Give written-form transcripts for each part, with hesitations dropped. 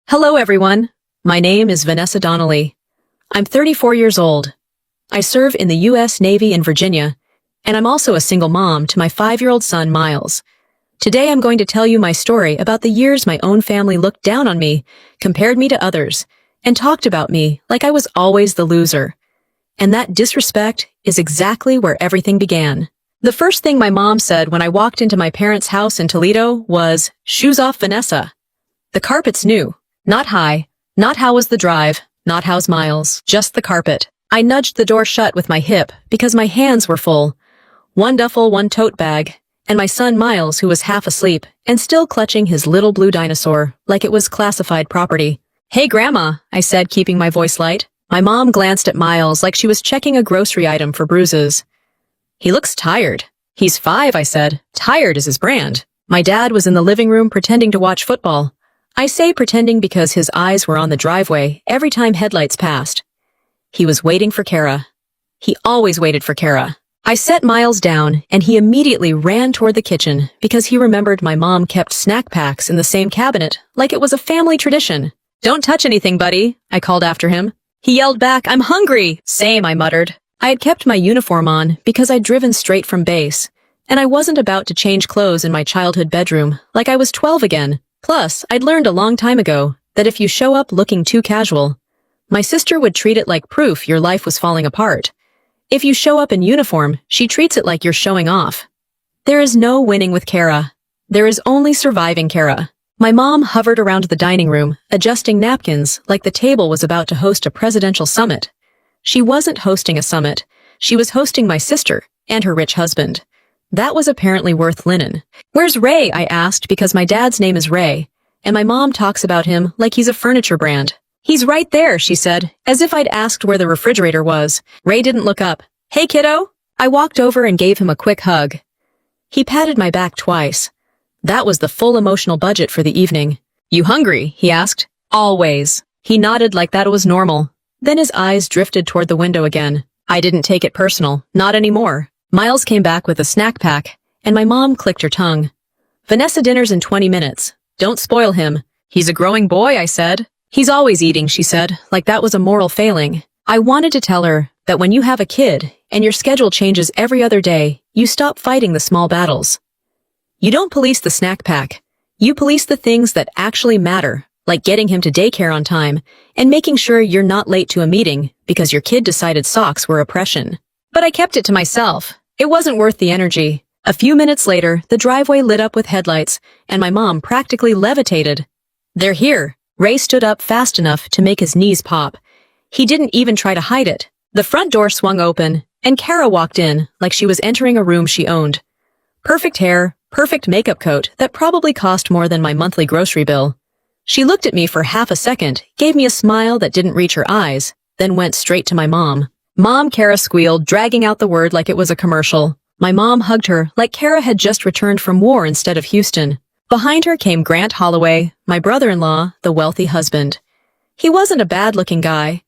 Hello, everyone. My name is Vanessa Donnelly. I'm 34 years old. I serve in the U.S. Navy in Virginia, and I'm also a single mom to my 5-year-old son, Miles. Today, I'm going to tell you my story about the years my own family looked down on me, compared me to others, and talked about me like I was always the loser. And that disrespect is exactly where everything began. The first thing my mom said when I walked into my parents' house in Toledo was, "Shoes off, Vanessa." The carpet's new. Not high. Not how was the drive. Not how's Miles. Just the carpet. I nudged the door shut with my hip because my hands were full. One duffel, one tote bag, and my son Miles, who was half asleep and still clutching his little blue dinosaur like it was classified property. "Hey, Grandma," I said, keeping my voice light. My mom glanced at Miles like she was checking a grocery item for bruises. "He looks tired." "He's 5, I said. Tired is his brand." My dad was in the living room pretending to watch football. I say pretending because his eyes were on the driveway every time headlights passed. He was waiting for Kara. He always waited for Kara. I set Miles down, and he immediately ran toward the kitchen because he remembered my mom kept snack packs in the same cabinet like it was a family tradition. "Don't touch anything, buddy," I called after him. He yelled back, "I'm hungry." "Same," I muttered. I had kept my uniform on because I'd driven straight from base, and I wasn't about to change clothes in my childhood bedroom like I was 12 again. Plus, I'd learned a long time ago that if you show up looking too casual, my sister would treat it like proof your life was falling apart. If you show up in uniform, she treats it like you're showing off. There is no winning with Kara. There is only surviving Kara. My mom hovered around the dining room, adjusting napkins like the table was about to host a presidential summit. She wasn't hosting a summit. She was hosting my sister and her rich husband. That was apparently worth linen. "Where's Ray?" I asked because my dad's name is Ray, and my mom talks about him like he's a furniture brand. "He's right there," she said, as if I'd asked where the refrigerator was. Ray didn't look up. "Hey, kiddo." I walked over and gave him a quick hug. He patted my back twice. That was the full emotional budget for the evening. "You hungry?" he asked. "Always." He nodded like that was normal. Then his eyes drifted toward the window again. I didn't take it personal. Not anymore. Miles came back with a snack pack, and my mom clicked her tongue. "Vanessa, dinner's in 20 minutes. Don't spoil him." "He's a growing boy," I said. "He's always eating," she said, like that was a moral failing. I wanted to tell her that when you have a kid and your schedule changes every other day, you stop fighting the small battles. You don't police the snack pack. You police the things that actually matter, like getting him to daycare on time and making sure you're not late to a meeting because your kid decided socks were oppression. But I kept it to myself. It wasn't worth the energy. A few minutes later, the driveway lit up with headlights, and my mom practically levitated. "They're here." Ray stood up fast enough to make his knees pop. He didn't even try to hide it. The front door swung open, and Kara walked in like she was entering a room she owned. Perfect hair, perfect makeup coat that probably cost more than my monthly grocery bill. She looked at me for half a second, gave me a smile that didn't reach her eyes, then went straight to my mom. "Mom," Kara squealed, dragging out the word like it was a commercial. My mom hugged her like Kara had just returned from war instead of Houston. Behind her came Grant Holloway, my brother-in-law, the wealthy husband. He wasn't a bad-looking guy.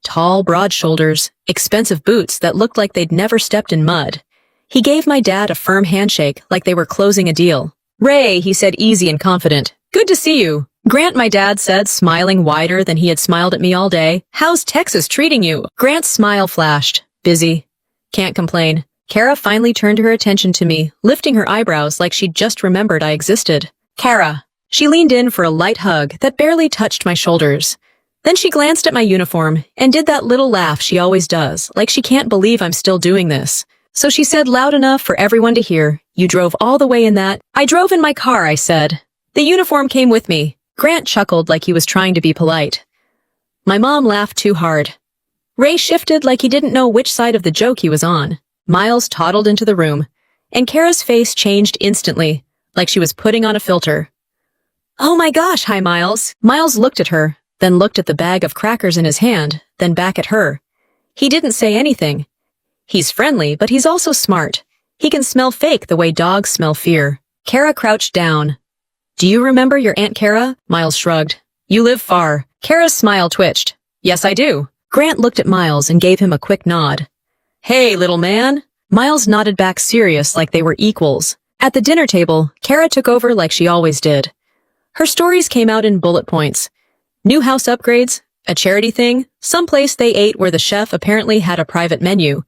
Tall, broad shoulders, expensive boots that looked like they'd never stepped in mud. He gave my dad a firm handshake like they were closing a deal. "Ray," he said, easy and confident. "Good to see you." "Grant," my dad said, smiling wider than he had smiled at me all day. "How's Texas treating you?" Grant's smile flashed. "Busy. Can't complain." Kara finally turned her attention to me, lifting her eyebrows like she'd just remembered I existed. "Kara." She leaned in for a light hug that barely touched my shoulders. Then she glanced at my uniform and did that little laugh she always does, like she can't believe I'm still doing this. So she said loud enough for everyone to hear, "You drove all the way in that?" "I drove in my car," I said. "The uniform came with me." Grant chuckled like he was trying to be polite. My mom laughed too hard. Ray shifted like he didn't know which side of the joke he was on. Miles toddled into the room, and Kara's face changed instantly, like she was putting on a filter. "Oh my gosh, hi Miles." Miles looked at her, then looked at the bag of crackers in his hand, then back at her. He didn't say anything. He's friendly, but he's also smart. He can smell fake the way dogs smell fear. Kara crouched down. "Do you remember your Aunt Kara?" Miles shrugged. "You live far." Kara's smile twitched. "Yes, I do." Grant looked at Miles and gave him a quick nod. "Hey, little man." Miles nodded back serious like they were equals. At the dinner table, Kara took over like she always did. Her stories came out in bullet points. New house upgrades? A charity thing? Someplace they ate where the chef apparently had a private menu.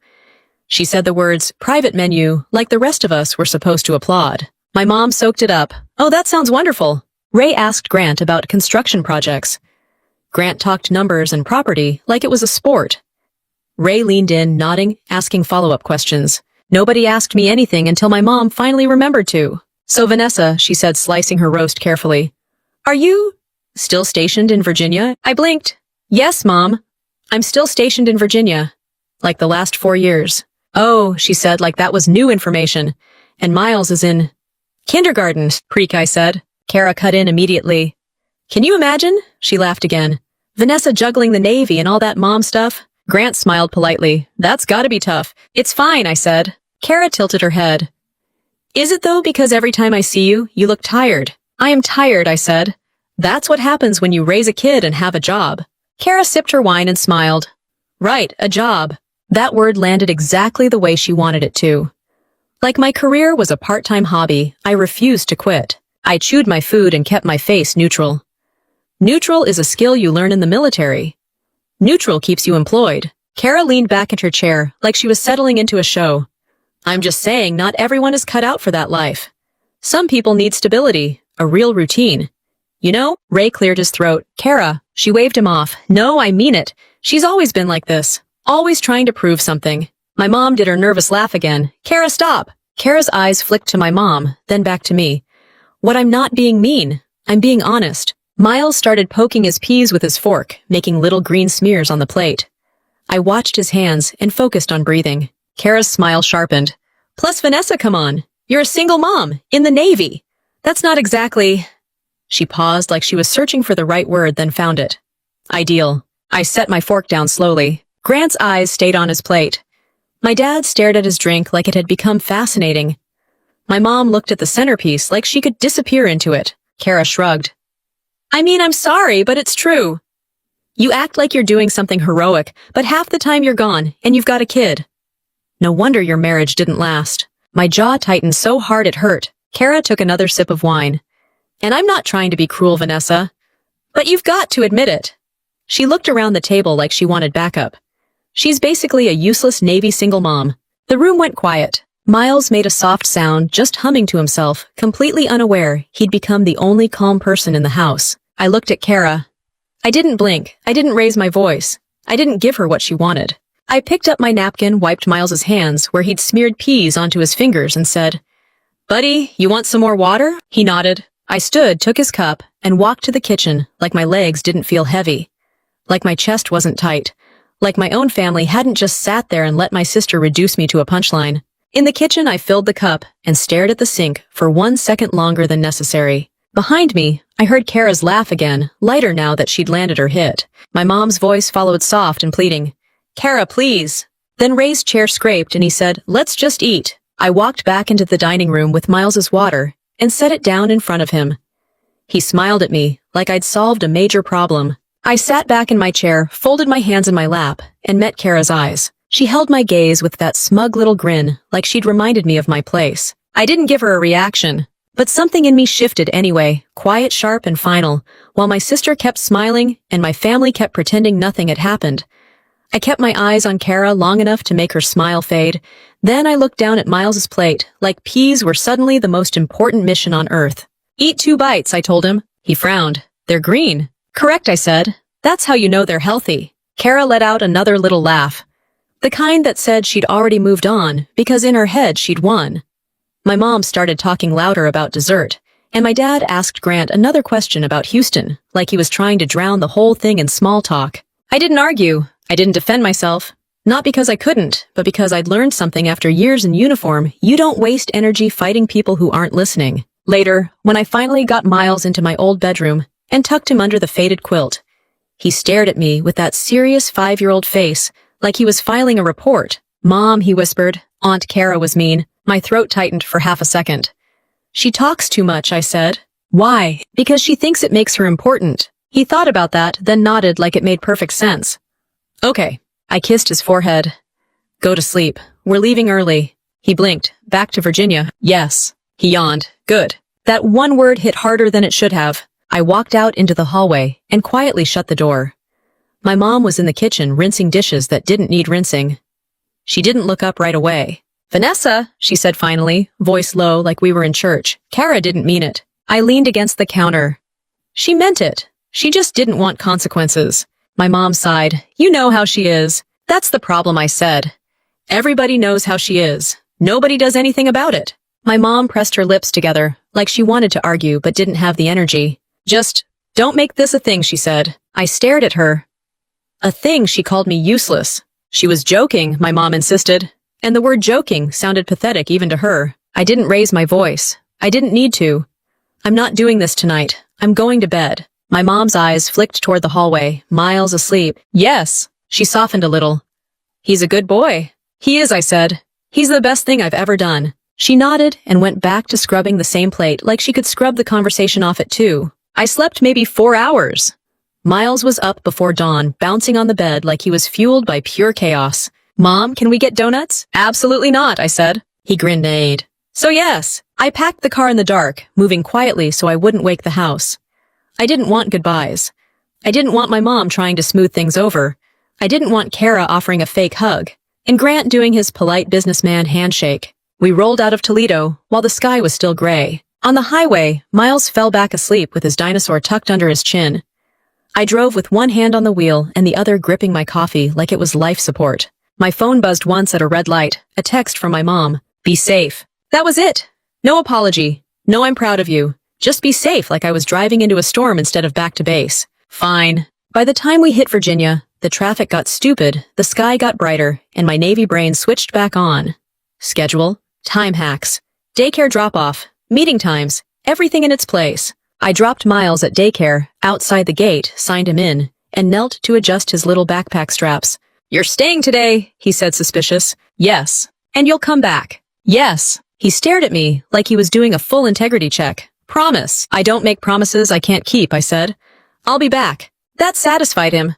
She said the words, private menu, like the rest of us were supposed to applaud. My mom soaked it up. Oh, that sounds wonderful. Ray asked Grant about construction projects. Grant talked numbers and property like it was a sport. Ray leaned in, nodding, asking follow-up questions. Nobody asked me anything until my mom finally remembered to. So Vanessa, she said, slicing her roast carefully. Are you still stationed in Virginia? I blinked. Yes, Mom. I'm still stationed in Virginia. Like the last 4 years. Oh, she said, like that was new information. And Miles is in kindergarten, Preek, I said. Kara cut in immediately. Can you imagine? She laughed again. Vanessa juggling the Navy and all that mom stuff? Grant smiled politely. That's gotta be tough. It's fine, I said. Kara tilted her head. Is it though, because every time I see you, you look tired? I am tired, I said. That's what happens when you raise a kid and have a job. Kara sipped her wine and smiled. Right, a job. That word landed exactly the way she wanted it to. Like my career was a part-time hobby, I refused to quit. I chewed my food and kept my face neutral. Neutral is a skill you learn in the military. Neutral keeps you employed. Kara leaned back in her chair like she was settling into a show. I'm just saying not everyone is cut out for that life. Some people need stability, a real routine. You know, Ray cleared his throat. Kara, she waved him off. No, I mean it. She's always been like this. Always trying to prove something. My mom did her nervous laugh again. Kara, stop. Kara's eyes flicked to my mom, then back to me. What, I'm not being mean. I'm being honest. Miles started poking his peas with his fork, making little green smears on the plate. I watched his hands and focused on breathing. Kara's smile sharpened. Plus, Vanessa, come on. You're a single mom, in the Navy. That's not exactly... She paused like she was searching for the right word, then found it. Ideal. I set my fork down slowly. Grant's eyes stayed on his plate. My dad stared at his drink like it had become fascinating. My mom looked at the centerpiece like she could disappear into it. Kara shrugged. I mean, I'm sorry, but it's true. You act like you're doing something heroic, but half the time you're gone, and you've got a kid. No wonder your marriage didn't last. My jaw tightened so hard it hurt. Kara took another sip of wine. And I'm not trying to be cruel, Vanessa. But you've got to admit it. She looked around the table like she wanted backup. She's basically a useless Navy single mom. The room went quiet. Miles made a soft sound, just humming to himself, completely unaware he'd become the only calm person in the house. I looked at Kara. I didn't blink. I didn't raise my voice. I didn't give her what she wanted. I picked up my napkin, wiped Miles's hands where he'd smeared peas onto his fingers and said, Buddy, you want some more water? He nodded. I stood, took his cup, and walked to the kitchen like my legs didn't feel heavy. Like my chest wasn't tight. Like my own family hadn't just sat there and let my sister reduce me to a punchline. In the kitchen, I filled the cup and stared at the sink for 1 second longer than necessary. Behind me, I heard Kara's laugh again, lighter now that she'd landed her hit. My mom's voice followed soft and pleading. Kara, please. Then Ray's chair scraped and he said, let's just eat. I walked back into the dining room with Miles's water and set it down in front of him. He smiled at me like I'd solved a major problem. I sat back in my chair, folded my hands in my lap, and met Kara's eyes. She held my gaze with that smug little grin like she'd reminded me of my place. I didn't give her a reaction, but something in me shifted anyway, quiet, sharp, and final, while my sister kept smiling and my family kept pretending nothing had happened. I kept my eyes on Kara long enough to make her smile fade. Then I looked down at Miles's plate, like peas were suddenly the most important mission on Earth. Eat 2 bites, I told him. He frowned. They're green. Correct, I said. That's how you know they're healthy. Kara let out another little laugh. The kind that said she'd already moved on, because in her head she'd won. My mom started talking louder about dessert, and my dad asked Grant another question about Houston, like he was trying to drown the whole thing in small talk. I didn't argue. I didn't defend myself. Not because I couldn't, but because I'd learned something after years in uniform. You don't waste energy fighting people who aren't listening. Later, when I finally got Miles into my old bedroom and tucked him under the faded quilt, he stared at me with that serious 5-year-old face, like he was filing a report. Mom, he whispered. Aunt Kara was mean. My throat tightened for half a second. She talks too much, I said. Why? Because she thinks it makes her important. He thought about that, then nodded like it made perfect sense. Okay. I kissed his forehead. Go to sleep. We're leaving early. He blinked. Back to Virginia. Yes. He yawned. Good. That one word hit harder than it should have. I walked out into the hallway and quietly shut the door. My mom was in the kitchen rinsing dishes that didn't need rinsing. She didn't look up right away. "Vanessa," she said finally, voice low like we were in church. Kara didn't mean it. I leaned against the counter. She meant it. She just didn't want consequences. My mom sighed. "You know how she is." "That's the problem," I said. "Everybody knows how she is. Nobody does anything about it." My mom pressed her lips together, like she wanted to argue but didn't have the energy. "Just don't make this a thing," she said. I stared at her. A thing? She called me useless. She was joking, my mom insisted. And the word joking sounded pathetic even to her. I didn't raise my voice. I didn't need to. "I'm not doing this tonight. I'm going to bed." My mom's eyes flicked toward the hallway, Miles asleep. "Yes." She softened a little. "He's a good boy." "He is," I said. "He's the best thing I've ever done." She nodded and went back to scrubbing the same plate like she could scrub the conversation off it too. I slept maybe 4 hours. Miles was up before dawn, bouncing on the bed like he was fueled by pure chaos. "Mom, can we get donuts?" "Absolutely not," I said. He grenaded. "So yes." I packed the car in the dark, moving quietly so I wouldn't wake the house. I didn't want goodbyes. I didn't want my mom trying to smooth things over. I didn't want Kara offering a fake hug, and Grant doing his polite businessman handshake. We rolled out of Toledo while the sky was still gray. On the highway, Miles fell back asleep with his dinosaur tucked under his chin. I drove with one hand on the wheel and the other gripping my coffee like it was life support. My phone buzzed once at a red light, a text from my mom. "Be safe." That was it. No apology. No, "I'm proud of you." Just be safe, like I was driving into a storm instead of back to base. Fine. By the time we hit Virginia, the traffic got stupid, the sky got brighter, and my Navy brain switched back on. Schedule, time hacks, daycare drop-off, meeting times, everything in its place. I dropped Miles at daycare, outside the gate, signed him in, and knelt to adjust his little backpack straps. "You're staying today," he said, suspicious. "Yes." "And you'll come back?" "Yes." He stared at me like he was doing a full integrity check. "Promise." "I don't make promises I can't keep," I said. "I'll be back." That satisfied him.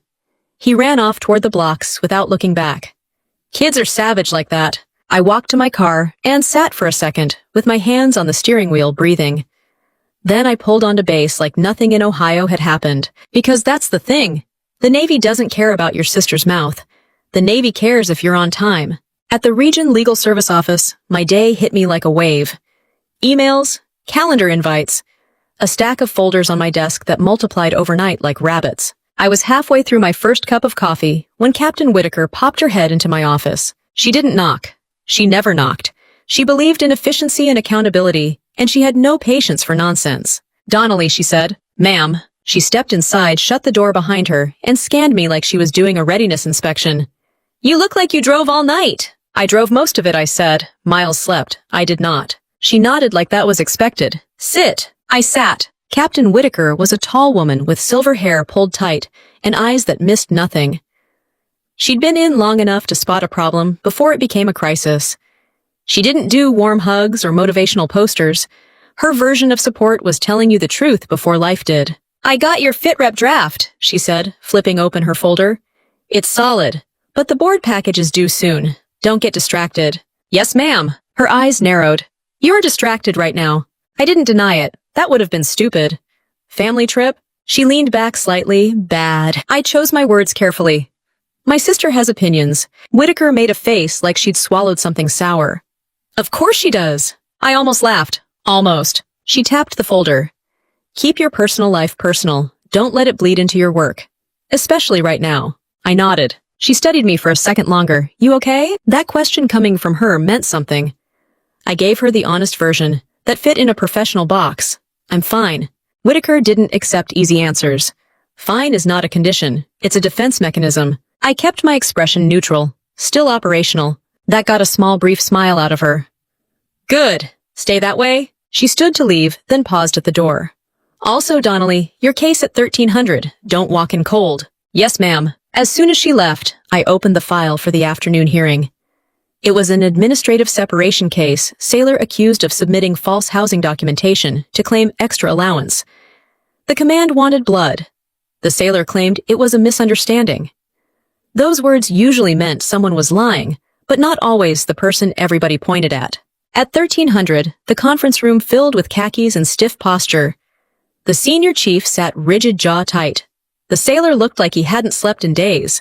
He ran off toward the blocks without looking back. Kids are savage like that. I walked to my car and sat for a second, with my hands on the steering wheel, breathing. Then I pulled onto base like nothing in Ohio had happened, because that's the thing. The Navy doesn't care about your sister's mouth. The Navy cares if you're on time. At the Region Legal Service office, my day hit me like a wave. Emails, calendar invites, a stack of folders on my desk that multiplied overnight like rabbits. I was halfway through my first cup of coffee when Captain Whitaker popped her head into my office. She didn't knock. She never knocked. She believed in efficiency and accountability, and she had no patience for nonsense. "Donnelly," she said. "Ma'am." She stepped inside, shut the door behind her, and scanned me like she was doing a readiness inspection. "You look like you drove all night." "I drove most of it," I said. Miles slept. I did not. She nodded like that was expected. "Sit." I sat. Captain Whitaker was a tall woman with silver hair pulled tight and eyes that missed nothing. She'd been in long enough to spot a problem before it became a crisis. She didn't do warm hugs or motivational posters. Her version of support was telling you the truth before life did. "I got your FitRep draft," she said, flipping open her folder. "It's solid, but the board package is due soon. Don't get distracted." "Yes, ma'am." Her eyes narrowed. "You're distracted right now." I didn't deny it. That would have been stupid. "Family trip?" She leaned back slightly. "Bad." I chose my words carefully. "My sister has opinions." Whitaker made a face like she'd swallowed something sour. "Of course she does." I almost laughed. Almost. She tapped the folder. "Keep your personal life personal. Don't let it bleed into your work. Especially right now." I nodded. She studied me for a second longer. "You okay?" That question coming from her meant something. I gave her the honest version that fit in a professional box. "I'm fine." Whitaker didn't accept easy answers. Fine is not a condition. It's a defense mechanism. I kept my expression neutral, still operational. That got a small brief smile out of her. "Good. Stay that way." She stood to leave, then paused at the door. "Also, Donnelly, your case at 1300. Don't walk in cold." "Yes, ma'am." As soon as she left, I opened the file for the afternoon hearing. It was an administrative separation case, sailor accused of submitting false housing documentation to claim extra allowance. The command wanted blood. The sailor claimed it was a misunderstanding. Those words usually meant someone was lying, but not always the person everybody pointed at. At 1300, the conference room filled with khakis and stiff posture. The senior chief sat rigid, jaw tight. The sailor looked like he hadn't slept in days.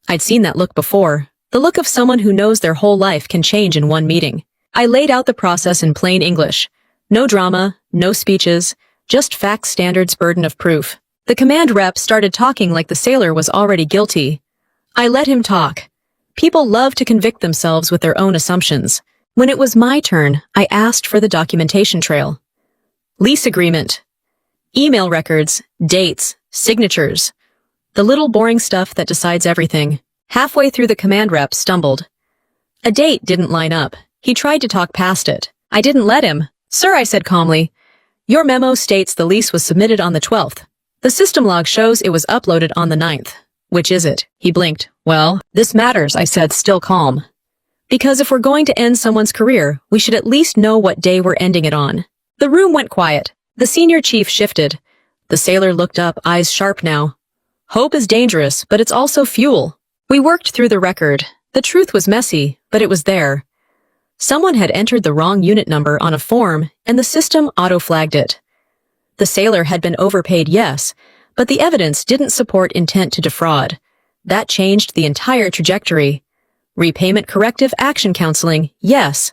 I'd seen that look before, the look of someone who knows their whole life can change in one meeting. I laid out the process in plain English. No drama, no speeches, just fact standards, burden of proof. The command rep started talking like the sailor was already guilty. I let him talk. People love to convict themselves with their own assumptions. When it was my turn, I asked for the documentation trail. Lease agreement. Email records, dates, signatures. The little boring stuff that decides everything. Halfway through, the command rep stumbled. A date didn't line up. He tried to talk past it. I didn't let him. Sir, I said calmly, your memo states the lease was submitted on the 12th. The system log shows it was uploaded on the 9th. Which is it? He blinked. Well, this matters, I said, still calm. Because if we're going to end someone's career, we should at least know what day we're ending it on. The room went quiet. The senior chief shifted. The sailor looked up, eyes sharp now. Hope is dangerous, but it's also fuel. We worked through the record. The truth was messy, but it was there. Someone had entered the wrong unit number on a form, and the system auto-flagged it. The sailor had been overpaid, yes, but the evidence didn't support intent to defraud. That changed the entire trajectory. Repayment corrective action counseling, yes.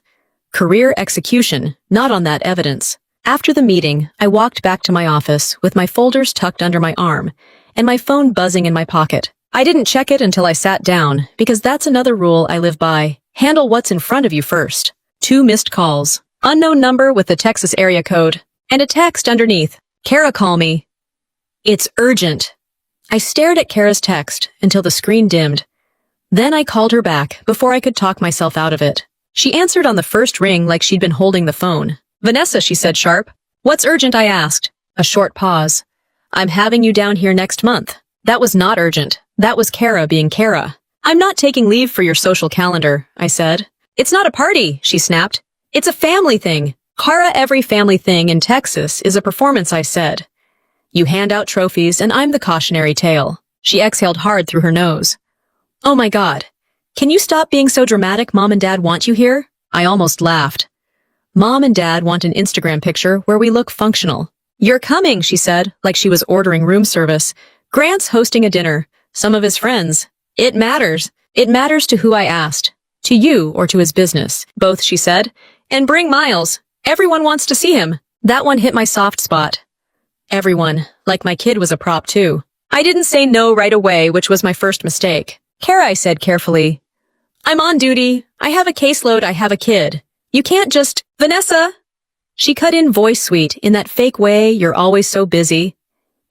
Career execution, not on that evidence. After the meeting, I walked back to my office with my folders tucked under my arm and my phone buzzing in my pocket. I didn't check it until I sat down, because that's another rule I live by. Handle what's in front of you first. 2 missed calls. Unknown number with the Texas area code. And a text underneath. Kara, call me. It's urgent. I stared at Kara's text until the screen dimmed. Then I called her back before I could talk myself out of it. She answered on the first ring like she'd been holding the phone. Vanessa, she said sharp. What's urgent, I asked. A short pause. I'm having you down here next month. That was not urgent. That was Kara being Kara. I'm not taking leave for your social calendar, I said. It's not a party, she snapped. It's a family thing. Kara, every family thing in Texas is a performance, I said. You hand out trophies and I'm the cautionary tale. She exhaled hard through her nose. Oh my God. Can you stop being so dramatic? Mom and Dad want you here? I almost laughed. Mom and Dad want an Instagram picture where we look functional. You're coming, she said, like she was ordering room service. Grant's hosting a dinner. Some of his friends. It matters. It matters to who I asked. To you or to his business. Both, she said. And bring Miles. Everyone wants to see him. That one hit my soft spot. Everyone. Like my kid was a prop too. I didn't say no right away, which was my first mistake. Kara, I said carefully. I'm on duty. I have a caseload. I have a kid. You can't just... Vanessa! She cut in, voice sweet, in that fake way you're always so busy.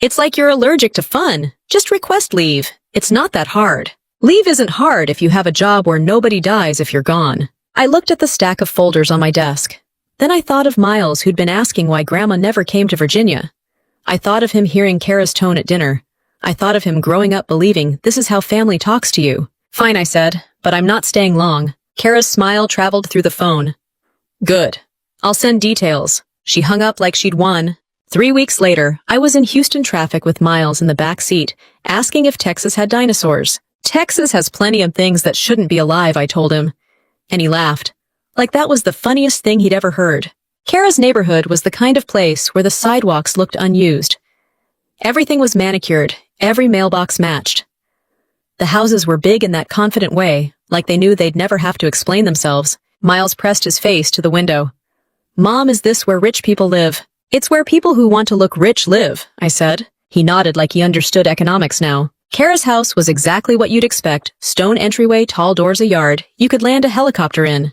It's like you're allergic to fun. Just request leave. It's not that hard. Leave isn't hard if you have a job where nobody dies if you're gone. I looked at the stack of folders on my desk. Then I thought of Miles, who'd been asking why Grandma never came to Virginia. I thought of him hearing Kara's tone at dinner. I thought of him growing up believing this is how family talks to you. Fine, I said, but I'm not staying long. Kara's smile traveled through the phone. Good. I'll send details. She hung up like she'd won. 3 weeks later, I was in Houston traffic with Miles in the back seat, asking if Texas had dinosaurs. Texas has plenty of things that shouldn't be alive, I told him. And he laughed. Like that was the funniest thing he'd ever heard. Kara's neighborhood was the kind of place where the sidewalks looked unused. Everything was manicured, every mailbox matched. The houses were big in that confident way, like they knew they'd never have to explain themselves. Miles pressed his face to the window. Mom, is this where rich people live? It's where people who want to look rich live, I said. He nodded like he understood economics now. Kara's house was exactly what you'd expect. Stone entryway, tall doors, a yard. You could land a helicopter in.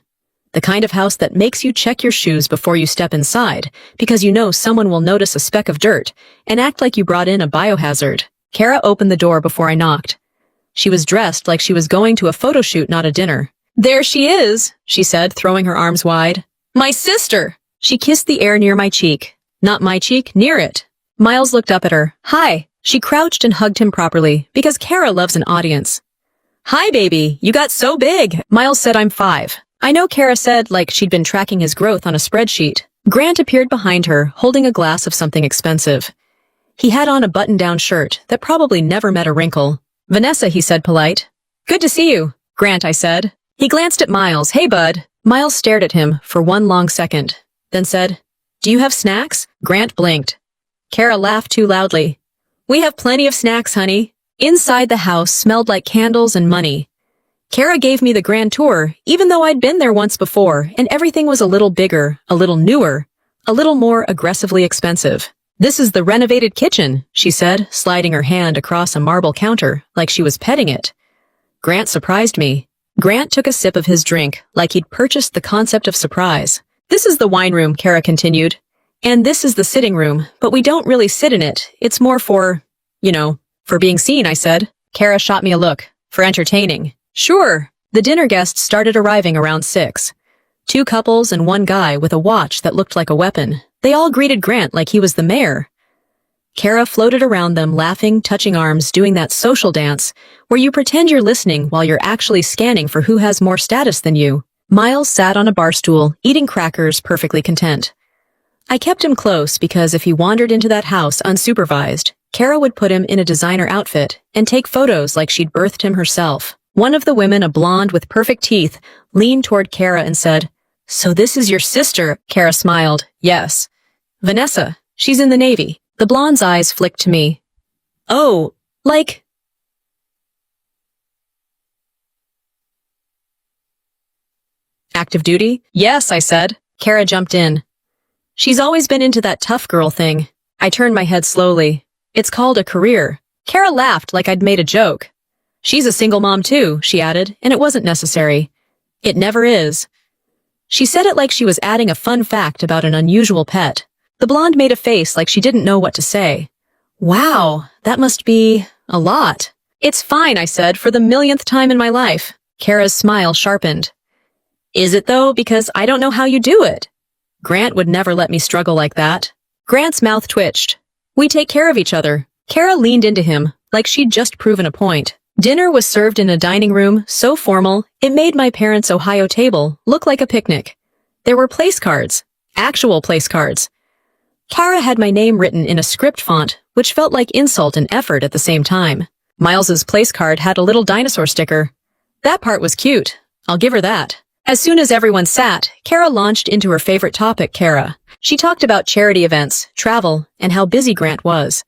The kind of house that makes you check your shoes before you step inside, because you know someone will notice a speck of dirt and act like you brought in a biohazard. Kara opened the door before I knocked. She was dressed like she was going to a photo shoot, not a dinner. There she is, she said, throwing her arms wide. My sister! She kissed the air near my cheek. Not my cheek, near it. Miles looked up at her. Hi. She crouched and hugged him properly, because Kara loves an audience. Hi, baby. You got so big. Miles said, I'm 5. I know, Kara said, like she'd been tracking his growth on a spreadsheet. Grant appeared behind her, holding a glass of something expensive. He had on a button-down shirt that probably never met a wrinkle. Vanessa, he said, polite. Good to see you. Grant, I said. He glanced at Miles. Hey, bud. Miles stared at him for one long second, then said, Do you have snacks? Grant blinked. Kara laughed too loudly. We have plenty of snacks, honey. Inside the house smelled like candles and money. Kara gave me the grand tour, even though I'd been there once before, and everything was a little bigger, a little newer, a little more aggressively expensive. This is the renovated kitchen, she said, sliding her hand across a marble counter like she was petting it. Grant surprised me. Grant took a sip of his drink like he'd purchased the concept of surprise. This is the wine room, Kara continued. And this is the sitting room, but we don't really sit in it. It's more for, for being seen, I said. Kara shot me a look. For entertaining. Sure. The dinner guests started arriving around 6. 2 couples and 1 guy with a watch that looked like a weapon. They all greeted Grant like he was the mayor. Kara floated around them, laughing, touching arms, doing that social dance where you pretend you're listening while you're actually scanning for who has more status than you. Miles sat on a bar stool, eating crackers, perfectly content. I kept him close because if he wandered into that house unsupervised, Kara would put him in a designer outfit and take photos like she'd birthed him herself. One of the women, a blonde with perfect teeth, leaned toward Kara and said, "So this is your sister?" Kara smiled. "Yes. Vanessa. She's in the Navy." The blonde's eyes flicked to me. "Oh, like..." "Active duty?" "Yes," I said. Kara jumped in. "She's always been into that tough girl thing." I turned my head slowly. "It's called a career." Kara laughed like I'd made a joke. "She's a single mom too," she added, "and it wasn't necessary." "It never is." She said it like she was adding a fun fact about an unusual pet. The blonde made a face like she didn't know what to say. "Wow, that must be a lot." "It's fine," I said, for the millionth time in my life. Kara's smile sharpened. "Is it though? Because I don't know how you do it." Grant would never let me struggle like that. Grant's mouth twitched. "We take care of each other." Kara leaned into him, like she'd just proven a point. Dinner was served in a dining room, so formal, it made my parents' Ohio table look like a picnic. There were place cards. Actual place cards. Kara had my name written in a script font, which felt like insult and effort at the same time. Miles's place card had a little dinosaur sticker. That part was cute. I'll give her that. As soon as everyone sat, Kara launched into her favorite topic, Kara. She talked about charity events, travel, and how busy Grant was.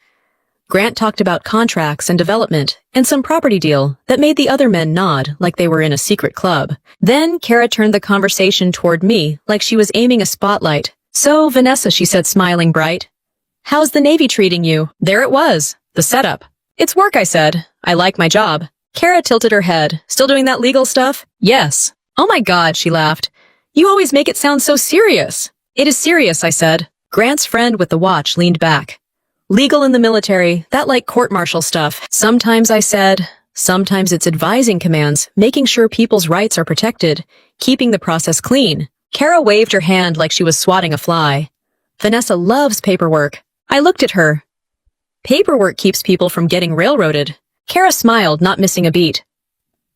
Grant talked about contracts and development, and some property deal that made the other men nod like they were in a secret club. Then Kara turned the conversation toward me like she was aiming a spotlight. "So, Vanessa," she said, smiling bright. "How's the Navy treating you?" There it was, the setup. "It's work," I said. "I like my job." Kara tilted her head. "Still doing that legal stuff?" "Yes." "Oh my God," she laughed. "You always make it sound so serious." "It is serious," I said. Grant's friend with the watch leaned back. "Legal in the military, that like court-martial stuff." "Sometimes," I said. "Sometimes it's advising commands, making sure people's rights are protected, keeping the process clean." Kara waved her hand like she was swatting a fly. "Vanessa loves paperwork." I looked at her. "Paperwork keeps people from getting railroaded." Kara smiled, not missing a beat.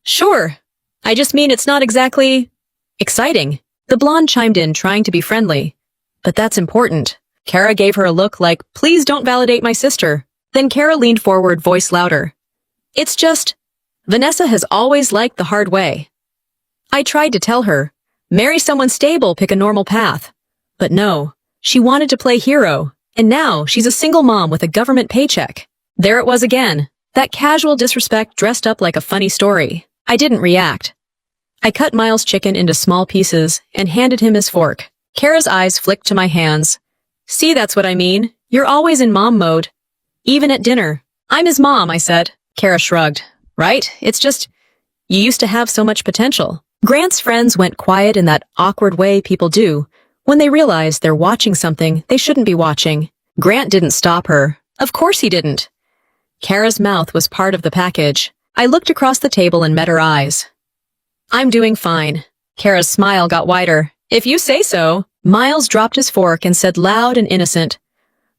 "Sure. I just mean it's not exactly exciting." The blonde chimed in, trying to be friendly. "But that's important." Kara gave her a look like, "Please don't validate my sister." Then Kara leaned forward, voice louder. "It's just, Vanessa has always liked the hard way." I tried to tell her, marry someone stable, pick a normal path. But no, she wanted to play hero, and now she's a single mom with a government paycheck. There it was again, that casual disrespect dressed up like a funny story. I didn't react. I cut Miles' chicken into small pieces and handed him his fork. Kara's eyes flicked to my hands. "See, that's what I mean. You're always in mom mode. Even at dinner." "I'm his mom," I said. Kara shrugged. "Right? It's just, you used to have so much potential." Grant's friends went quiet in that awkward way people do when they realize they're watching something they shouldn't be watching. Grant didn't stop her. Of course he didn't. Kara's mouth was part of the package. I looked across the table and met her eyes. "I'm doing fine." Kara's smile got wider. "If you say so." Miles dropped his fork and said loud and innocent,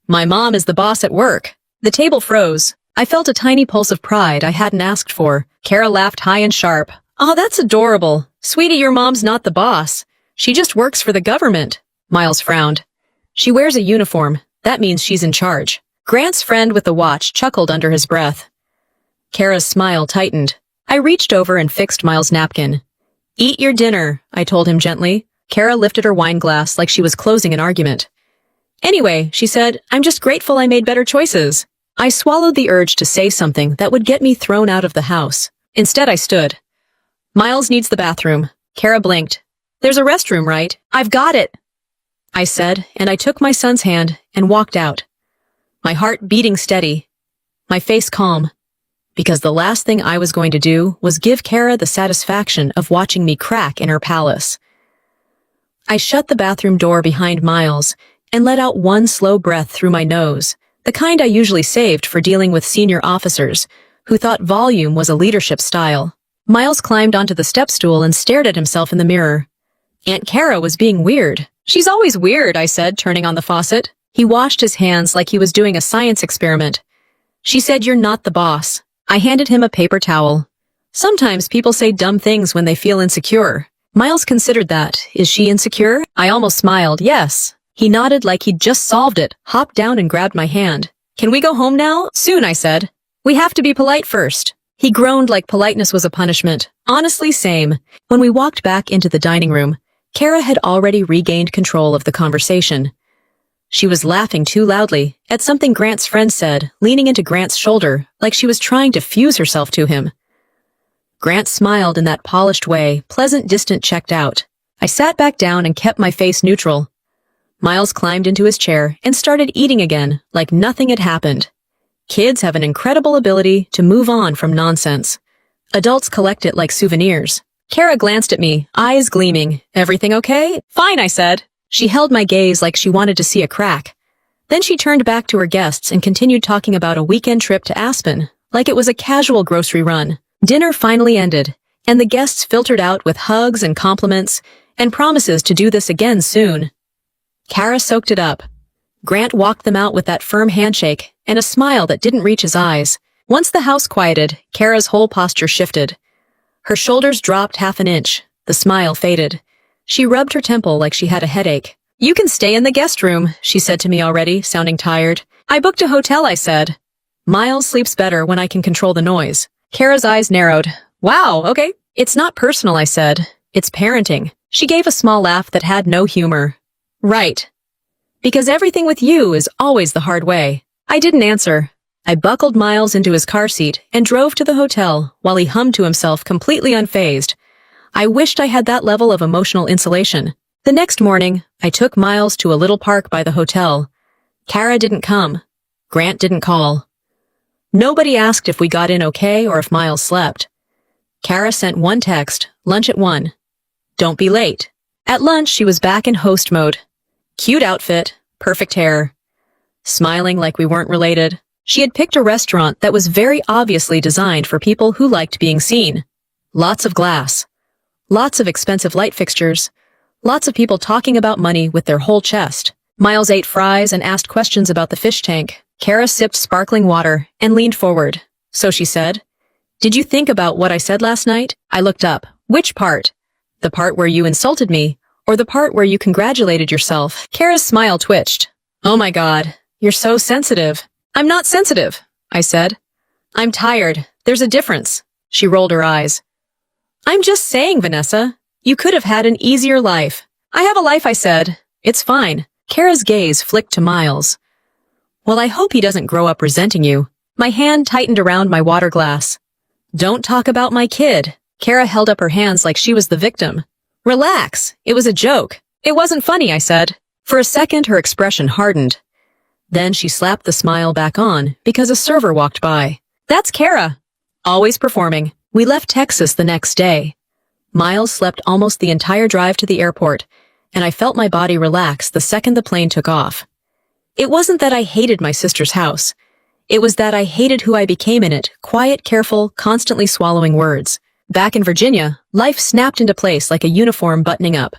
"My mom is the boss at work." The table froze. I felt a tiny pulse of pride I hadn't asked for. Kara laughed high and sharp. "Oh, that's adorable. Sweetie, your mom's not the boss. She just works for the government." Miles frowned. "She wears a uniform. That means she's in charge." Grant's friend with the watch chuckled under his breath. Kara's smile tightened. I reached over and fixed Miles' napkin. "Eat your dinner," I told him gently. Kara lifted her wine glass like she was closing an argument. Anyway, she said, I'm just grateful I made better choices. I swallowed the urge to say something that would get me thrown out of the house. Instead, I stood. Miles needs the bathroom. Kara blinked. There's a restroom, right? I've got it, I said, and I took my son's hand and walked out. My heart beating steady, my face calm, because the last thing I was going to do was give Kara the satisfaction of watching me crack in her palace. I shut the bathroom door behind Miles and let out one slow breath through my nose, the kind I usually saved for dealing with senior officers who thought volume was a leadership style. Miles climbed onto the step stool and stared at himself in the mirror. Aunt Kara was being weird. She's always weird, I said, turning on the faucet. He washed his hands like he was doing a science experiment. She said, you're not the boss. I handed him a paper towel. Sometimes people say dumb things when they feel insecure. Miles considered that. Is she insecure? I almost smiled. Yes. He nodded like he'd just solved it, hopped down and grabbed my hand. Can we go home now? Soon, I said. We have to be polite first. He groaned like politeness was a punishment. Honestly, same. When we walked back into the dining room, Kara had already regained control of the conversation. She was laughing too loudly at something Grant's friend said, leaning into Grant's shoulder like she was trying to fuse herself to him. Grant smiled in that polished way, pleasant, distant, checked out. I sat back down and kept my face neutral. Miles climbed into his chair and started eating again, like nothing had happened. Kids have an incredible ability to move on from nonsense. Adults collect it like souvenirs. Kara glanced at me, eyes gleaming. Everything okay? Fine, I said. She held my gaze like she wanted to see a crack. Then she turned back to her guests and continued talking about a weekend trip to Aspen, like it was a casual grocery run. Dinner finally ended, and the guests filtered out with hugs and compliments and promises to do this again soon. Kara soaked it up. Grant walked them out with that firm handshake and a smile that didn't reach his eyes. Once the house quieted, Kara's whole posture shifted. Her shoulders dropped half an inch. The smile faded. She rubbed her temple like she had a headache. You can stay in the guest room, she said to me already, sounding tired. I booked a hotel, I said. Miles sleeps better when I can control the noise. Kara's eyes narrowed. Wow, okay. It's not personal, I said. It's parenting. She gave a small laugh that had no humor. Right. Because everything with you is always the hard way. I didn't answer. I buckled Miles into his car seat and drove to the hotel while he hummed to himself completely unfazed. I wished I had that level of emotional insulation. The next morning, I took Miles to a little park by the hotel. Kara didn't come. Grant didn't call. Nobody asked if we got in okay or if Miles slept. Kara sent one text, lunch at 1. Don't be late. At lunch, she was back in host mode. Cute outfit, perfect hair. Smiling like we weren't related. She had picked a restaurant that was very obviously designed for people who liked being seen. Lots of glass. Lots of expensive light fixtures. Lots of people talking about money with their whole chest. Miles ate fries and asked questions about the fish tank. Kara sipped sparkling water and leaned forward. So she said, Did you think about what I said last night? I looked up. Which part? The part where you insulted me, or the part where you congratulated yourself? Kara's smile twitched. Oh my God, you're so sensitive. I'm not sensitive, I said. I'm tired. There's a difference. She rolled her eyes. I'm just saying, Vanessa. You could have had an easier life. I have a life, I said. It's fine. Kara's gaze flicked to Miles. Well, I hope he doesn't grow up resenting you. My hand tightened around my water glass. Don't talk about my kid. Kara held up her hands like she was the victim. Relax. It was a joke. It wasn't funny, I said. For a second, her expression hardened. Then she slapped the smile back on because a server walked by. That's Kara. Always performing. We left Texas the next day. Miles slept almost the entire drive to the airport, and I felt my body relax the second the plane took off. It wasn't that I hated my sister's house. It was that I hated who I became in it, quiet, careful, constantly swallowing words. Back in Virginia, life snapped into place like a uniform buttoning up.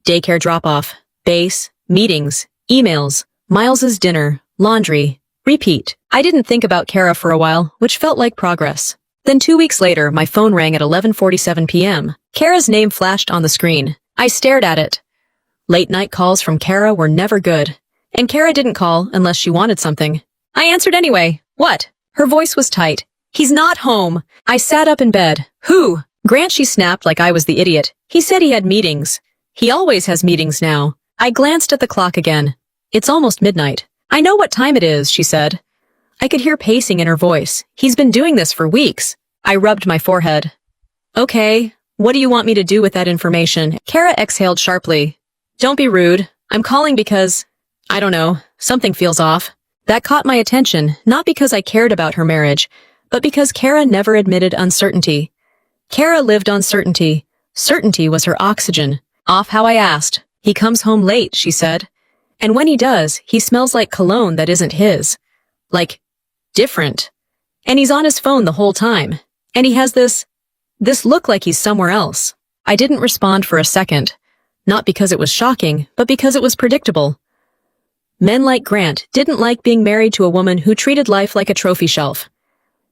Daycare drop-off, base, meetings, emails, Miles's dinner, laundry, repeat. I didn't think about Kara for a while, which felt like progress. Then 2 weeks later, my phone rang at 11:47 p.m. Kara's name flashed on the screen. I stared at it. Late-night calls from Kara were never good. And Kara didn't call unless she wanted something. I answered anyway. What? Her voice was tight. He's not home. I sat up in bed. Who? Grant, she snapped like I was the idiot. He said he had meetings. He always has meetings now. I glanced at the clock again. It's almost midnight. I know what time it is, she said. I could hear pacing in her voice. He's been doing this for weeks. I rubbed my forehead. Okay, what do you want me to do with that information? Kara exhaled sharply. Don't be rude. I'm calling because, I don't know, something feels off. That caught my attention, not because I cared about her marriage, but because Kara never admitted uncertainty. Kara lived on certainty. Certainty was her oxygen. Off how I asked. He comes home late, she said. And when he does, he smells like cologne that isn't his. Like, different. And he's on his phone the whole time. And he has this look like he's somewhere else. I didn't respond for a second. Not because it was shocking, but because it was predictable. Men like Grant didn't like being married to a woman who treated life like a trophy shelf.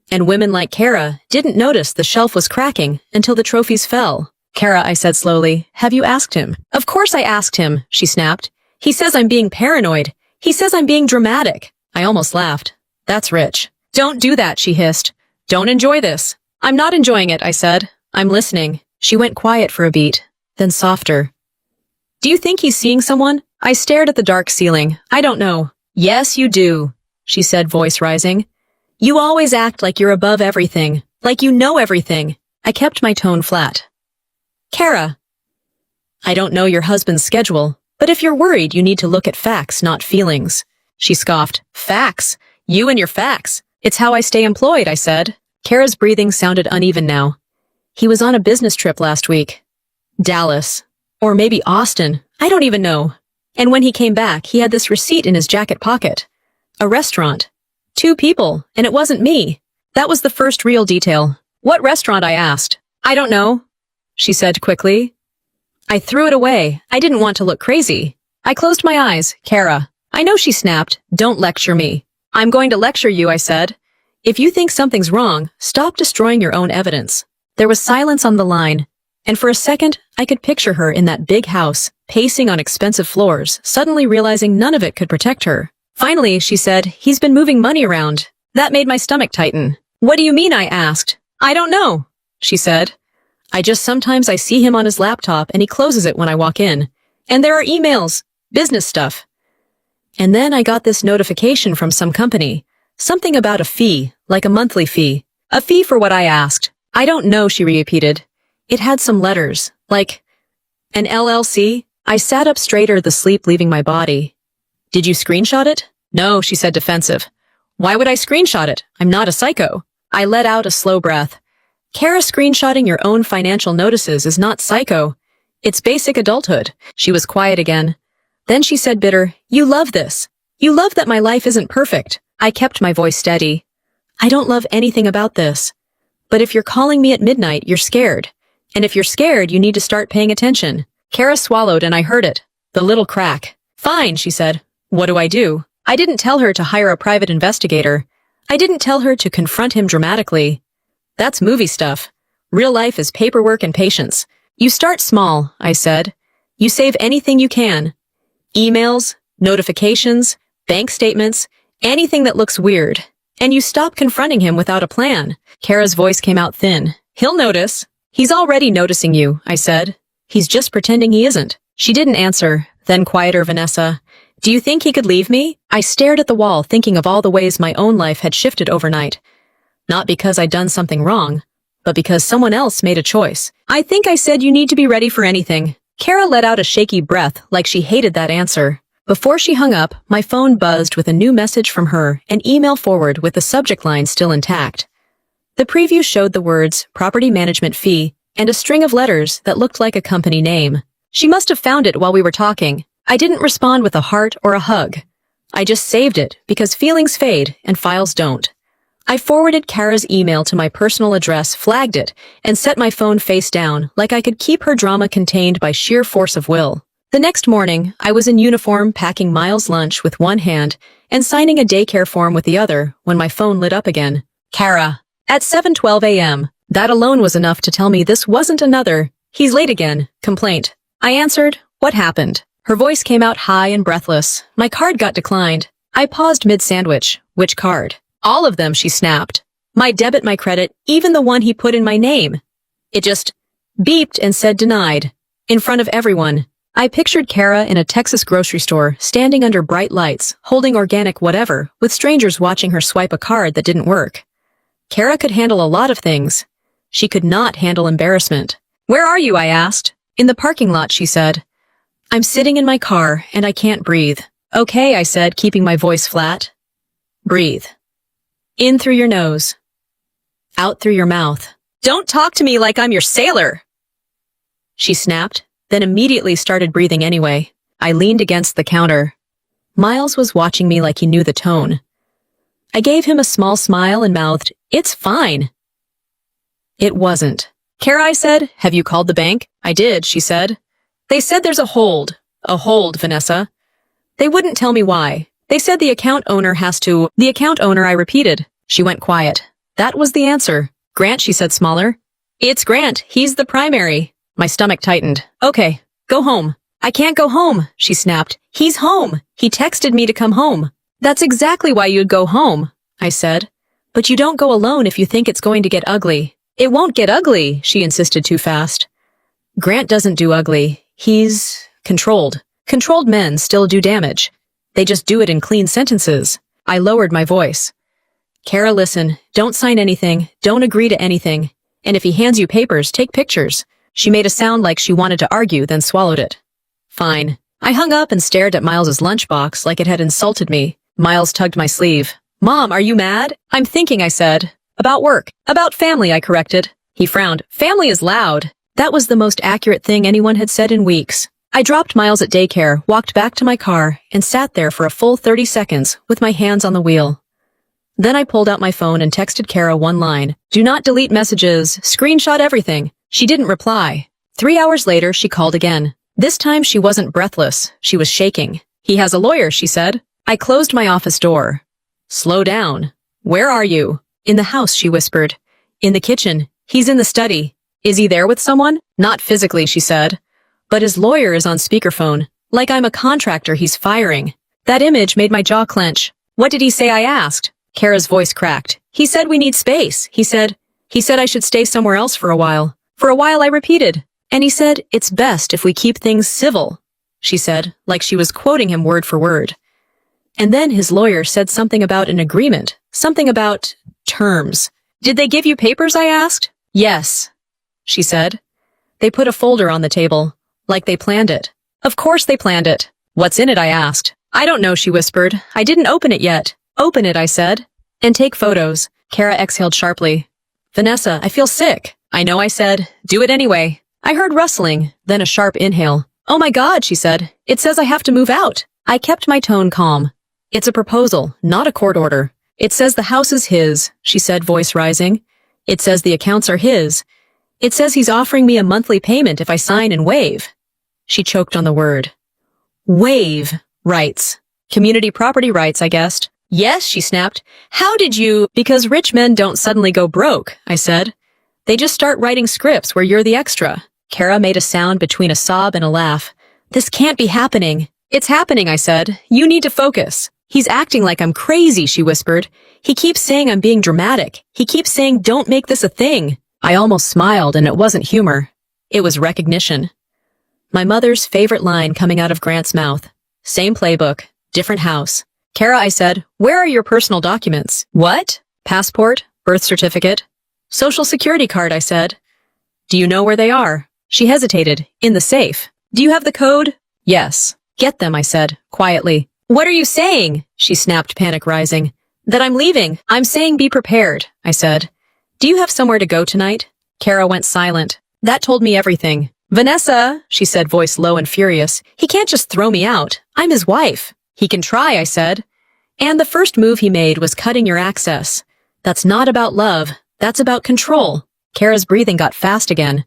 And women like Kara didn't notice the shelf was cracking until the trophies fell. Kara, I said slowly, have you asked him? Of course I asked him, she snapped. He says I'm being paranoid. He says I'm being dramatic. I almost laughed. That's rich. Don't do that, she hissed. Don't enjoy this. I'm not enjoying it, I said. I'm listening. She went quiet for a beat, then softer. Do you think he's seeing someone? I stared at the dark ceiling. I don't know. Yes, you do, she said, voice rising. You always act like you're above everything, like you know everything. I kept my tone flat. Kara. I don't know your husband's schedule, but if you're worried, you need to look at facts, not feelings. She scoffed. Facts? You and your facts. It's how I stay employed, I said. Kara's breathing sounded uneven now. He was on a business trip last week. Dallas. Or maybe Austin. I don't even know. And when he came back, he had this receipt in his jacket pocket. A restaurant. 2 people, and it wasn't me. That was the first real detail. What restaurant? I asked. I don't know, she said quickly. I threw it away. I didn't want to look crazy. I closed my eyes. Kara. I know, she snapped. Don't lecture me. I'm going to lecture you, I said. If you think something's wrong, stop destroying your own evidence. There was silence on the line, and for a second, I could picture her in that big house, pacing on expensive floors, suddenly realizing none of it could protect her. Finally, she said, he's been moving money around. That made my stomach tighten. What do you mean? I asked. I don't know, she said. Sometimes I see him on his laptop and he closes it when I walk in. And there are emails, business stuff. And then I got this notification from some company. Something about a fee, like a monthly fee. A fee for what I asked. I don't know, she repeated. It had some letters, like an LLC. I sat up straighter, the sleep leaving my body. Did you screenshot it? No, she said, defensive. Why would I screenshot it? I'm not a psycho. I let out a slow breath. Kara, screenshotting your own financial notices is not psycho. It's basic adulthood. She was quiet again. Then she said, bitter, you love this. You love that my life isn't perfect. I kept my voice steady. I don't love anything about this. But if you're calling me at midnight, you're scared. And if you're scared, you need to start paying attention. Kara swallowed and I heard it. The little crack. Fine, she said. What do I do? I didn't tell her to hire a private investigator. I didn't tell her to confront him dramatically. That's movie stuff. Real life is paperwork and patience. You start small, I said. You save anything you can. Emails, notifications, bank statements, anything that looks weird. And you stop confronting him without a plan. Kara's voice came out thin. He'll notice. He's already noticing you, I said. He's just pretending he isn't. She didn't answer. Then quieter, Vanessa. Do you think he could leave me? I stared at the wall, thinking of all the ways my own life had shifted overnight. Not because I'd done something wrong, but because someone else made a choice. I think I said you need to be ready for anything. Kara let out a shaky breath, like she hated that answer. Before she hung up, my phone buzzed with a new message from her, an email forward with the subject line still intact. The preview showed the words, property management fee, and a string of letters that looked like a company name. She must have found it while we were talking. I didn't respond with a heart or a hug. I just saved it, because feelings fade and files don't. I forwarded Kara's email to my personal address, flagged it, and set my phone face down, like I could keep her drama contained by sheer force of will. The next morning, I was in uniform, packing Miles' lunch with one hand and signing a daycare form with the other when my phone lit up again. Kara. At 7:12 a.m. That alone was enough to tell me this wasn't another, he's late again, complaint. I answered, what happened? Her voice came out high and breathless. My card got declined. I paused mid-sandwich. Which card? All of them, she snapped. My debit, my credit, even the one he put in my name. It just beeped and said denied. In front of everyone. I pictured Kara in a Texas grocery store, standing under bright lights, holding organic whatever, with strangers watching her swipe a card that didn't work. Kara could handle a lot of things. She could not handle embarrassment. "Where are you?" I asked. "In the parking lot," she said. "I'm sitting in my car, and I can't breathe." "Okay," I said, keeping my voice flat. "Breathe. In through your nose. Out through your mouth. Don't talk to me like I'm your sailor!" She snapped, then immediately started breathing anyway. I leaned against the counter. Miles was watching me like he knew the tone. I gave him a small smile and mouthed, "It's fine." It wasn't. "Kara," I said, "have you called the bank?" "I did," she said. "They said there's a hold." "A hold, Vanessa." "They wouldn't tell me why. They said the account owner has to—" "The account owner," I repeated. She went quiet. That was the answer. "Grant," she said smaller. "It's Grant. He's the primary." My stomach tightened. "Okay, go home." "I can't go home," she snapped. "He's home. He texted me to come home." "That's exactly why you'd go home," I said. "But you don't go alone if you think it's going to get ugly." "It won't get ugly," she insisted too fast. "Grant doesn't do ugly. He's controlled. Controlled men still do damage. They just do it in clean sentences." I lowered my voice. "Kara, listen. Don't sign anything. Don't agree to anything. And if he hands you papers, take pictures." She made a sound like she wanted to argue, then swallowed it. "Fine." I hung up and stared at Miles's lunchbox like it had insulted me. Miles tugged my sleeve. "Mom, are you mad?" "I'm thinking," I said. "About work. About family," I corrected. He frowned. "Family is loud." That was the most accurate thing anyone had said in weeks. I dropped Miles at daycare, walked back to my car, and sat there for a full 30 seconds with my hands on the wheel. Then I pulled out my phone and texted Kara one line. "Do not delete messages. Screenshot everything." She didn't reply. 3 hours later, she called again. This time she wasn't breathless. She was shaking. "He has a lawyer," she said. I closed my office door. "Slow down. Where are you?" "In the house," she whispered. "In the kitchen. He's in the study." "Is he there with someone?" "Not physically," she said. "But his lawyer is on speakerphone. Like I'm a contractor he's firing." That image made my jaw clench. "What did he say?" I asked. Kara's voice cracked. "He said we need space. He said I should stay somewhere else for a while." "For a while," I repeated. "And he said, it's best if we keep things civil," she said, like she was quoting him word for word. And then his lawyer said something about an agreement, something about terms. "Did they give you papers?" I asked. "Yes," she said. "They put a folder on the table, like they planned it." "Of course they planned it." "What's in it?" I asked. "I don't know," she whispered. "I didn't open it yet." "Open it," I said. "And take photos." Kara exhaled sharply. "Vanessa, I feel sick." "I know," I said. "Do it anyway." I heard rustling, then a sharp inhale. "Oh my God," she said. "It says I have to move out." I kept my tone calm. "It's a proposal, not a court order." "It says the house is his," she said, voice rising. "It says the accounts are his. It says he's offering me a monthly payment if I sign and waive." She choked on the word. "Waive rights. Community property rights," I guessed. "Yes," she snapped. "How did you—" "Because rich men don't suddenly go broke," I said. "They just start writing scripts where you're the extra." Kara made a sound between a sob and a laugh. "This can't be happening." "It's happening," I said. "You need to focus." "He's acting like I'm crazy," she whispered. "He keeps saying I'm being dramatic. He keeps saying don't make this a thing." I almost smiled, and it wasn't humor. It was recognition. My mother's favorite line coming out of Grant's mouth. Same playbook, different house. "Kara," I said, "where are your personal documents?" "What?" "Passport, birth certificate." "Social security card," I said. "Do you know where they are?" She hesitated. "In the safe." "Do you have the code?" "Yes." "Get them," I said, quietly. "What are you saying?" she snapped, panic rising. "That I'm leaving. I'm saying be prepared," I said. "Do you have somewhere to go tonight?" Kara went silent. That told me everything. "Vanessa," she said, voice low and furious, "he can't just throw me out. I'm his wife." "He can try," I said. "And the first move he made was cutting your access. That's not about love. That's about control." Kara's breathing got fast again.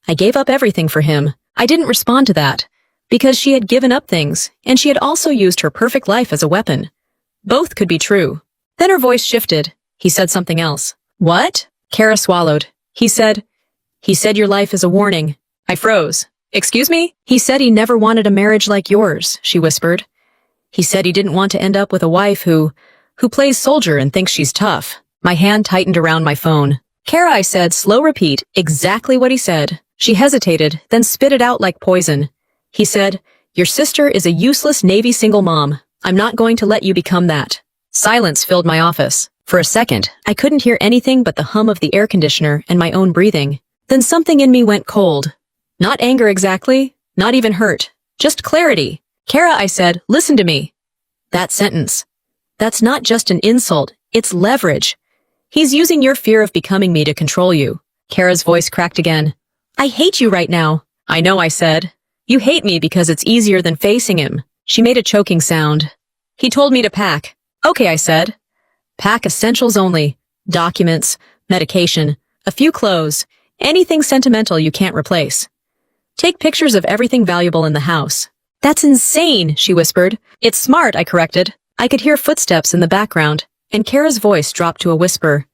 I gave up everything for him. I didn't respond to that, because she had given up things, and she had also used her perfect life as a weapon. Both could be true. Then her voice shifted. He said something else. "What?" Kara swallowed. He said your life is a warning." I froze. "Excuse me?" "He said he never wanted a marriage like yours," she whispered. "He said he didn't want to end up with a wife who plays soldier and thinks she's tough." My hand tightened around my phone. "Kara," I said, slow repeat, exactly what he said. She hesitated, then spit it out like poison. He said, "Your sister is a useless Navy single mom. I'm not going to let you become that." Silence filled my office. For a second, I couldn't hear anything but the hum of the air conditioner and my own breathing. Then something in me went cold. Not anger exactly, not even hurt, just clarity. "Kara," I said, "listen to me." That sentence. That's not just an insult, it's leverage. He's using your fear of becoming me to control you. Kara's voice cracked again. "I hate you right now." "I know," I said. "You hate me because it's easier than facing him." She made a choking sound. "He told me to pack." "Okay," I said. "Pack essentials only. Documents, medication, a few clothes, anything sentimental you can't replace. Take pictures of everything valuable in the house." "That's insane," she whispered. "It's smart," I corrected. I could hear footsteps in the background, and Kara's voice dropped to a whisper.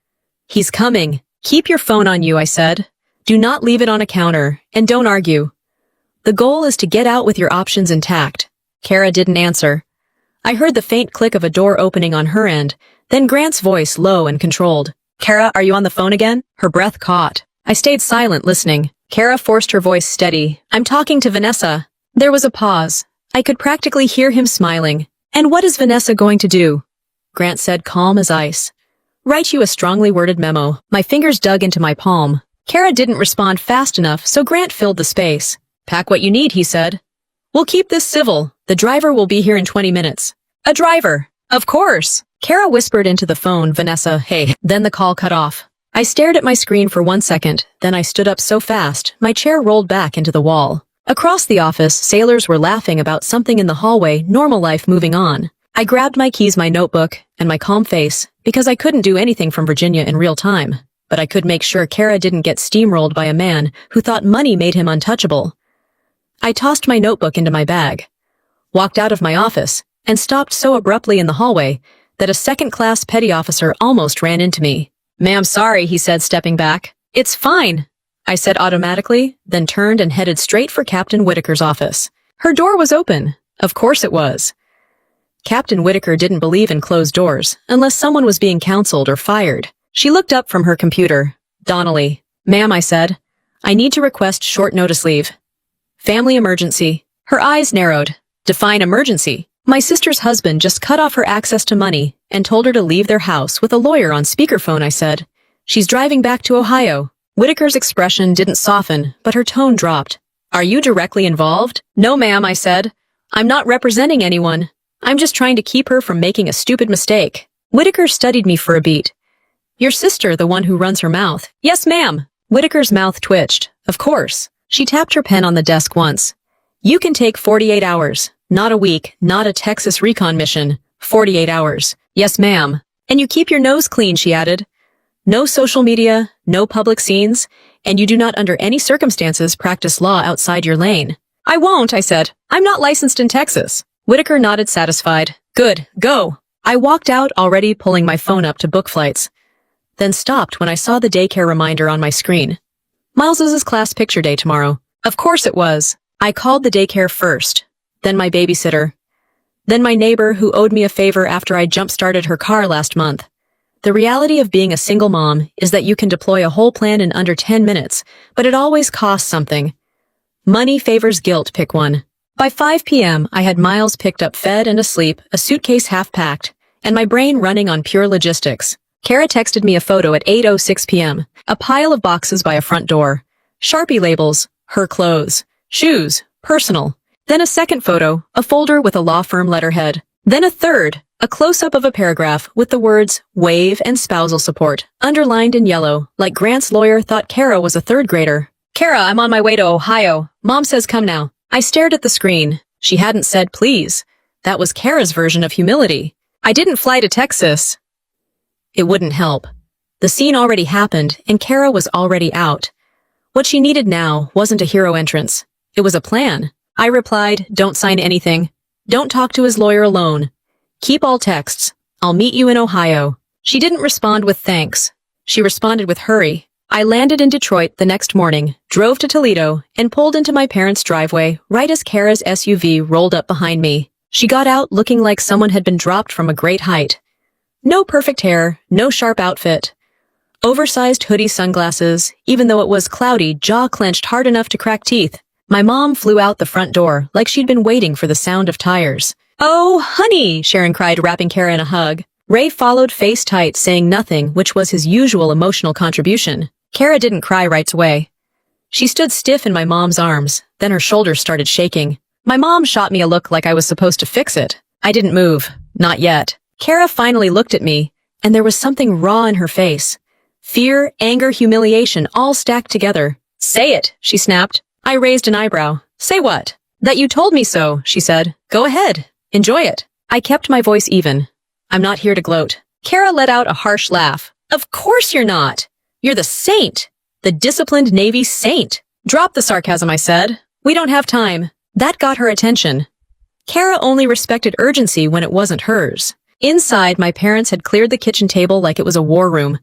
"He's coming. Keep your phone on you," I said. "Do not leave it on a counter, and don't argue. The goal is to get out with your options intact." Kara didn't answer. I heard the faint click of a door opening on her end, then Grant's voice low and controlled. "Kara, are you on the phone again?" Her breath caught. I stayed silent, listening. Kara forced her voice steady. "I'm talking to Vanessa." There was a pause. I could practically hear him smiling. "And what is Vanessa going to do?" Grant said, calm as ice. "Write you a strongly worded memo." My fingers dug into my palm. Kara didn't respond fast enough, so Grant filled the space. "Pack what you need," he said. "We'll keep this civil. The driver will be here in 20 minutes. "A driver? Of course." Kara whispered into the phone, "Vanessa, hey." Then the call cut off. I stared at my screen for 1 second, then I stood up so fast, my chair rolled back into the wall. Across the office, sailors were laughing about something in the hallway, normal life moving on. I grabbed my keys, my notebook, and my calm face, because I couldn't do anything from Virginia in real time. But I could make sure Kara didn't get steamrolled by a man who thought money made him untouchable. I tossed my notebook into my bag, walked out of my office, and stopped so abruptly in the hallway that a second-class petty officer almost ran into me. "Ma'am, sorry," he said, stepping back. "It's fine," I said automatically, then turned and headed straight for Captain Whitaker's office. Her door was open. Of course it was. Captain Whitaker didn't believe in closed doors, unless someone was being counseled or fired. She looked up from her computer. "Donnelly." "Ma'am," I said. "I need to request short notice leave." "Family emergency." Her eyes narrowed. "Define emergency." "My sister's husband just cut off her access to money and told her to leave their house with a lawyer on speakerphone," I said. "She's driving back to Ohio." Whitaker's expression didn't soften, but her tone dropped. "Are you directly involved?" "No, ma'am," I said. "I'm not representing anyone. I'm just trying to keep her from making a stupid mistake." Whitaker studied me for a beat. "Your sister, the one who runs her mouth?" "Yes, ma'am." Whitaker's mouth twitched. "Of course." She tapped her pen on the desk once. "You can take 48 hours. Not a week, not a Texas recon mission. 48 hours. "Yes, ma'am." "And you keep your nose clean," she added. "No social media, no public scenes, and you do not under any circumstances practice law outside your lane." "I won't," I said. "I'm not licensed in Texas." Whitaker nodded, satisfied. "Good, go." I walked out, already pulling my phone up to book flights, then stopped when I saw the daycare reminder on my screen. Miles's class picture day tomorrow. Of course it was. I called the daycare first, then my babysitter, then my neighbor who owed me a favor after I jump-started her car last month. The reality of being a single mom is that you can deploy a whole plan in under 10 minutes, but it always costs something. Money favors guilt, pick one. By 5 p.m., I had Miles picked up, fed and asleep, a suitcase half-packed, and my brain running on pure logistics. Kara texted me a photo at 8:06 p.m., a pile of boxes by a front door. Sharpie labels, her clothes, shoes, personal. Then a second photo, a folder with a law firm letterhead. Then a third, a close-up of a paragraph with the words, "WAVE and spousal support," underlined in yellow, like Grant's lawyer thought Kara was a third grader. "Kara, I'm on my way to Ohio. Mom says come now." I stared at the screen. She hadn't said please. That was Kara's version of humility. "I didn't fly to Texas." It wouldn't help. The scene already happened, and Kara was already out. What she needed now wasn't a hero entrance. It was a plan. I replied, "Don't sign anything. Don't talk to his lawyer alone. Keep all texts. I'll meet you in Ohio." She didn't respond with thanks. She responded with hurry. I landed in Detroit the next morning, drove to Toledo, and pulled into my parents' driveway right as Kara's SUV rolled up behind me. She got out looking like someone had been dropped from a great height. No perfect hair, no sharp outfit. Oversized hoodie, sunglasses, even though it was cloudy, jaw clenched hard enough to crack teeth. My mom flew out the front door like she'd been waiting for the sound of tires. "Oh, honey," Sharon cried, wrapping Kara in a hug. Ray followed face tight, saying nothing, which was his usual emotional contribution. Kara didn't cry right away. She stood stiff in my mom's arms, then her shoulders started shaking. My mom shot me a look like I was supposed to fix it. I didn't move. Not yet. Kara finally looked at me, and there was something raw in her face. Fear, anger, humiliation, all stacked together. "Say it," she snapped. I raised an eyebrow. "Say what?" "That you told me so," she said. "Go ahead. Enjoy it." I kept my voice even. "I'm not here to gloat." Kara let out a harsh laugh. "Of course you're not. You're the saint. The disciplined Navy saint." "Drop the sarcasm," I said. "We don't have time." That got her attention. Kara only respected urgency when it wasn't hers. Inside, my parents had cleared the kitchen table like it was a war room.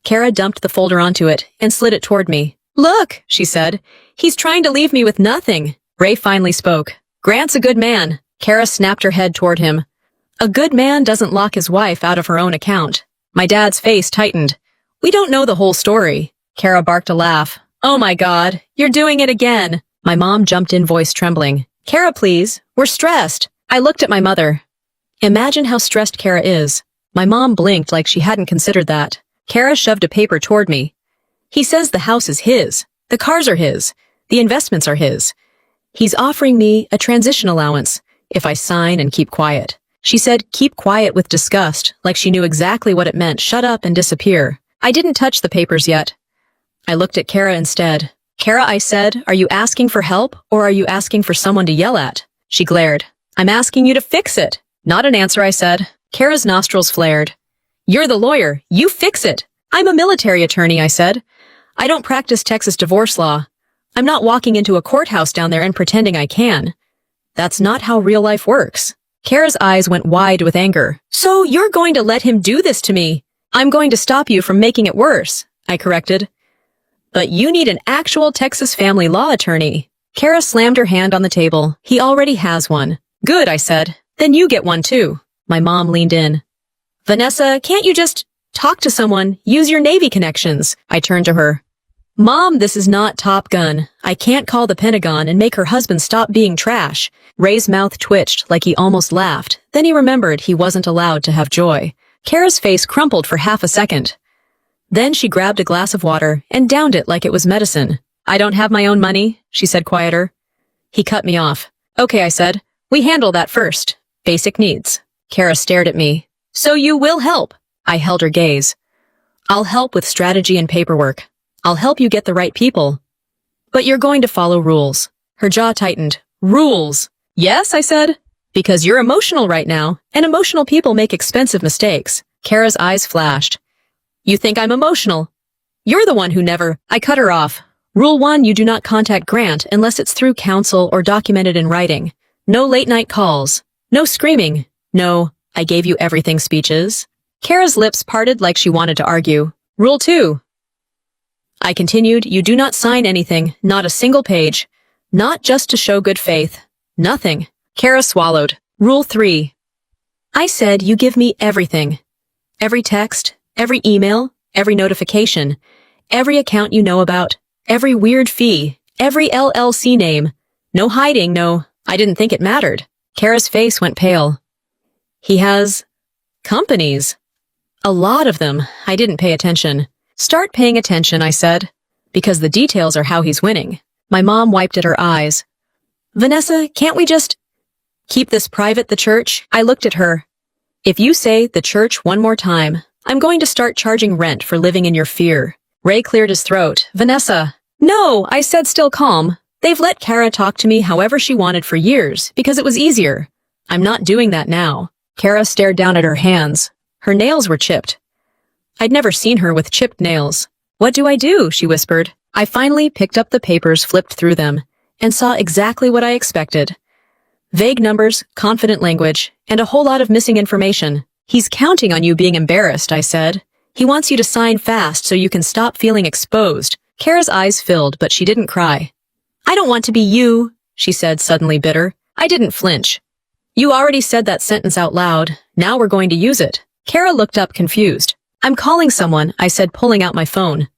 Kara dumped the folder onto it and slid it toward me. "Look," she said. "He's trying to leave me with nothing." Ray finally spoke. "Grant's a good man." Kara snapped her head toward him. "A good man doesn't lock his wife out of her own account." My dad's face tightened. "We don't know the whole story." Kara barked a laugh. "Oh my God, you're doing it again." My mom jumped in, voice trembling. "Kara, please, we're stressed." I looked at my mother. Imagine how stressed Kara is. My mom blinked like she hadn't considered that. Kara shoved a paper toward me. "He says the house is his. The cars are his. The investments are his. He's offering me a transition allowance if I sign and keep quiet." She said keep quiet with disgust, like she knew exactly what it meant. Shut up and disappear. I didn't touch the papers yet. I looked at Kara instead. "Kara," I said, "are you asking for help or are you asking for someone to yell at?" She glared. "I'm asking you to fix it." "Not an answer," I said. Kara's nostrils flared. "You're the lawyer. You fix it." "I'm a military attorney," I said. "I don't practice Texas divorce law. I'm not walking into a courthouse down there and pretending I can. That's not how real life works." Kara's eyes went wide with anger. "So you're going to let him do this to me?" "I'm going to stop you from making it worse," I corrected. "But you need an actual Texas family law attorney." Kara slammed her hand on the table. "He already has one." "Good," I said. "Then you get one too." My mom leaned in. "Vanessa, can't you just talk to someone? Use your Navy connections." I turned to her. "Mom, this is not Top Gun. I can't call the Pentagon and make her husband stop being trash." Ray's mouth twitched like he almost laughed. Then he remembered he wasn't allowed to have joy. Kara's face crumpled for half a second. Then she grabbed a glass of water and downed it like it was medicine. "I don't have my own money," she said quieter. He cut me off. "Okay," I said. "We handle that first. Basic needs." Kara stared at me. "So you will help?" I held her gaze. "I'll help with strategy and paperwork. I'll help you get the right people. But you're going to follow rules." Her jaw tightened. "Rules?" "Yes," I said. "Because you're emotional right now, and emotional people make expensive mistakes." Kara's eyes flashed. "You think I'm emotional? You're the one who never—" I cut her off. "Rule 1, you do not contact Grant unless it's through counsel or documented in writing. No late-night calls. No screaming. No, I gave you everything speeches." Kara's lips parted like she wanted to argue. "Rule 2. I continued, you do not sign anything, not a single page. Not just to show good faith. Nothing." Kara swallowed. "Rule 3. I said you give me everything. Every text, every email, every notification, every account you know about, every weird fee, every LLC name. No hiding, no, I didn't think it mattered." Kara's face went pale. "He has companies. A lot of them." I didn't pay attention. "Start paying attention," I said, "because the details are how he's winning." My mom wiped at her eyes. "Vanessa, can't we just keep this private, the church?" I looked at her. "If you say the church one more time, I'm going to start charging rent for living in your fear." Ray cleared his throat. "Vanessa." "No," I said, still calm. "They've let Kara talk to me however she wanted for years, because it was easier. I'm not doing that now." Kara stared down at her hands. Her nails were chipped. I'd never seen her with chipped nails. "What do I do?" she whispered. I finally picked up the papers, flipped through them, and saw exactly what I expected. Vague numbers, confident language, and a whole lot of missing information. "He's counting on you being embarrassed," I said. "He wants you to sign fast so you can stop feeling exposed." Kara's eyes filled, but she didn't cry. "I don't want to be you," she said, suddenly bitter. I didn't flinch. "You already said that sentence out loud. Now we're going to use it." Kara looked up, confused. "I'm calling someone," I said, pulling out my phone.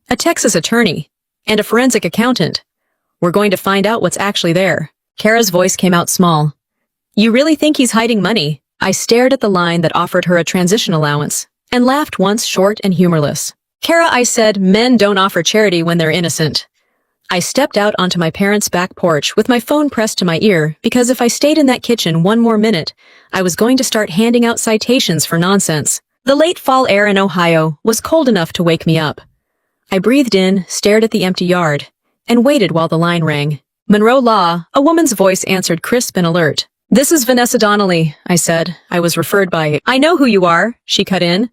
"A Texas attorney. And a forensic accountant." We're going to find out what's actually there. Kara's voice came out small. You really think he's hiding money? I stared at the line that offered her a transition allowance and laughed once, short and humorless. Kara, I said, men don't offer charity when they're innocent. I stepped out onto my parents' back porch with my phone pressed to my ear because if I stayed in that kitchen one more minute, I was going to start handing out citations for nonsense. The late fall air in Ohio was cold enough to wake me up. I breathed in, stared at the empty yard, and waited while the line rang. Monroe Law, a woman's voice answered crisp and alert. This is Vanessa Donnelly, I said. I was referred by. I know who you are, she cut in.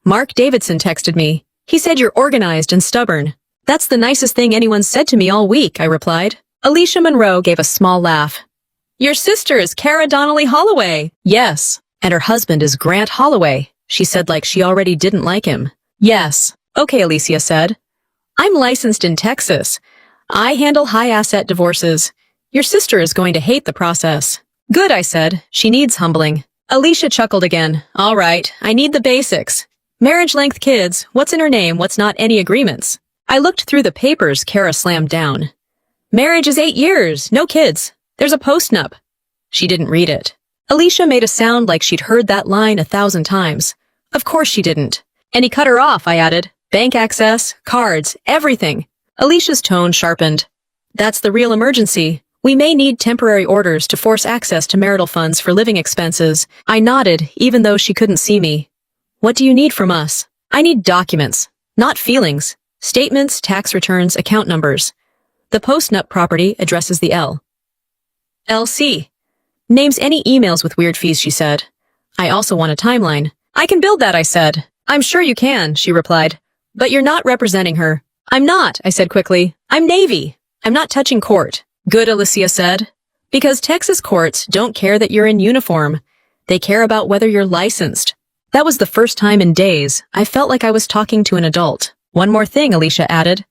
Mark Davidson texted me. He said you're organized and stubborn. That's the nicest thing anyone's said to me all week, I replied. Alicia Monroe gave a small laugh. Your sister is Kara Donnelly Holloway. Yes, and her husband is Grant Holloway, she said like she already didn't like him. Yes. Okay, Alicia said. I'm licensed in Texas. I handle high-asset divorces. Your sister is going to hate the process. Good, I said. She needs humbling. Alicia chuckled again. All right, I need the basics. Marriage-length kids, what's in her name, what's not, any agreements. I looked through the papers Kara slammed down. Marriage is 8 years, no kids. There's a postnup. She didn't read it. Alicia made a sound like she'd heard that line 1,000 times. Of course she didn't. And he cut her off, I added. Bank access, cards, everything. Alicia's tone sharpened. That's the real emergency. We may need temporary orders to force access to marital funds for living expenses. I nodded, even though she couldn't see me. What do you need from us? I need documents, not feelings. Statements, tax returns, account numbers. The postnup property addresses the L. LC. Names any emails with weird fees, she said. I also want a timeline. I can build that, I said. I'm sure you can, she replied. But you're not representing her. I'm not, I said quickly. I'm Navy. I'm not touching court. Good, Alicia said. Because Texas courts don't care that you're in uniform. They care about whether you're licensed. That was the first time in days I felt like I was talking to an adult. One more thing, Alicia added.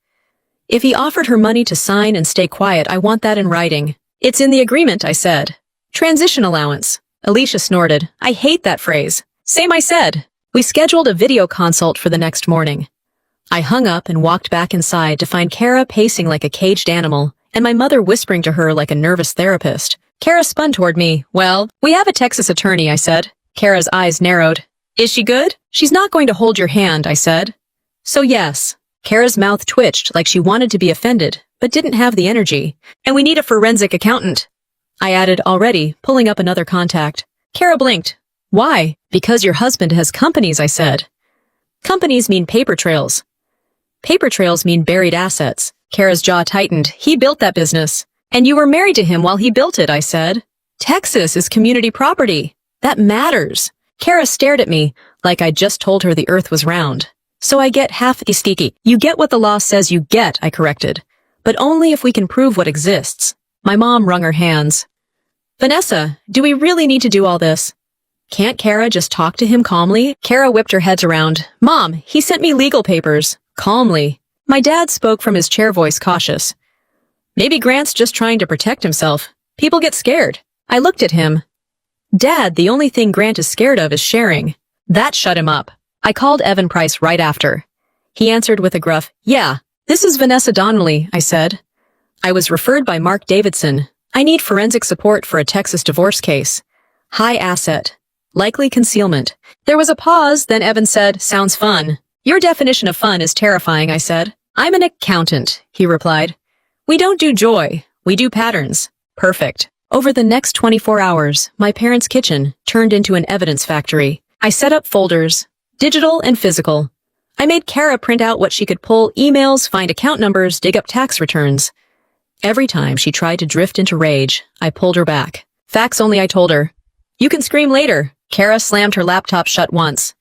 If he offered her money to sign and stay quiet, I want that in writing. It's in the agreement, I said. Transition allowance. Alicia snorted. I hate that phrase. Same, I said. We scheduled a video consult for the next morning. I hung up and walked back inside to find Kara pacing like a caged animal, and my mother whispering to her like a nervous therapist. Kara spun toward me. Well, we have a Texas attorney, I said. Kara's eyes narrowed. Is she good? She's not going to hold your hand, I said. So yes. Kara's mouth twitched like she wanted to be offended, but didn't have the energy. And we need a forensic accountant. I added already, pulling up another contact. Kara blinked. Why? Because your husband has companies, I said. Companies mean paper trails. Paper trails mean buried assets. Kara's jaw tightened. He built that business. And you were married to him while he built it, I said. Texas is community property. That matters. Kara stared at me like I'd just told her the earth was round. So I get half the sticky. You get what the law says you get, I corrected. But only if we can prove what exists. My mom wrung her hands. Vanessa, do we really need to do all this? Can't Kara just talk to him calmly? Kara whipped her head around. Mom, he sent me legal papers. Calmly. My dad spoke from his chair voice, cautious. Maybe Grant's just trying to protect himself. People get scared. I looked at him. Dad, the only thing Grant is scared of is sharing. That shut him up. I called Evan Price right after. He answered with a gruff, yeah, this is Vanessa Donnelly, I said. I was referred by Mark Davidson. I need forensic support for a Texas divorce case. High asset. Likely concealment. There was a pause, then Evan said, sounds fun. Your definition of fun is terrifying, I said. I'm an accountant, he replied. We don't do joy. We do patterns. Perfect. Over the next 24 hours, my parents' kitchen turned into an evidence factory. I set up folders, digital and physical. I made Kara print out what she could pull emails, find account numbers, dig up tax returns. Every time she tried to drift into rage, I pulled her back. Facts only, I told her. You can scream later. Kara slammed her laptop shut once.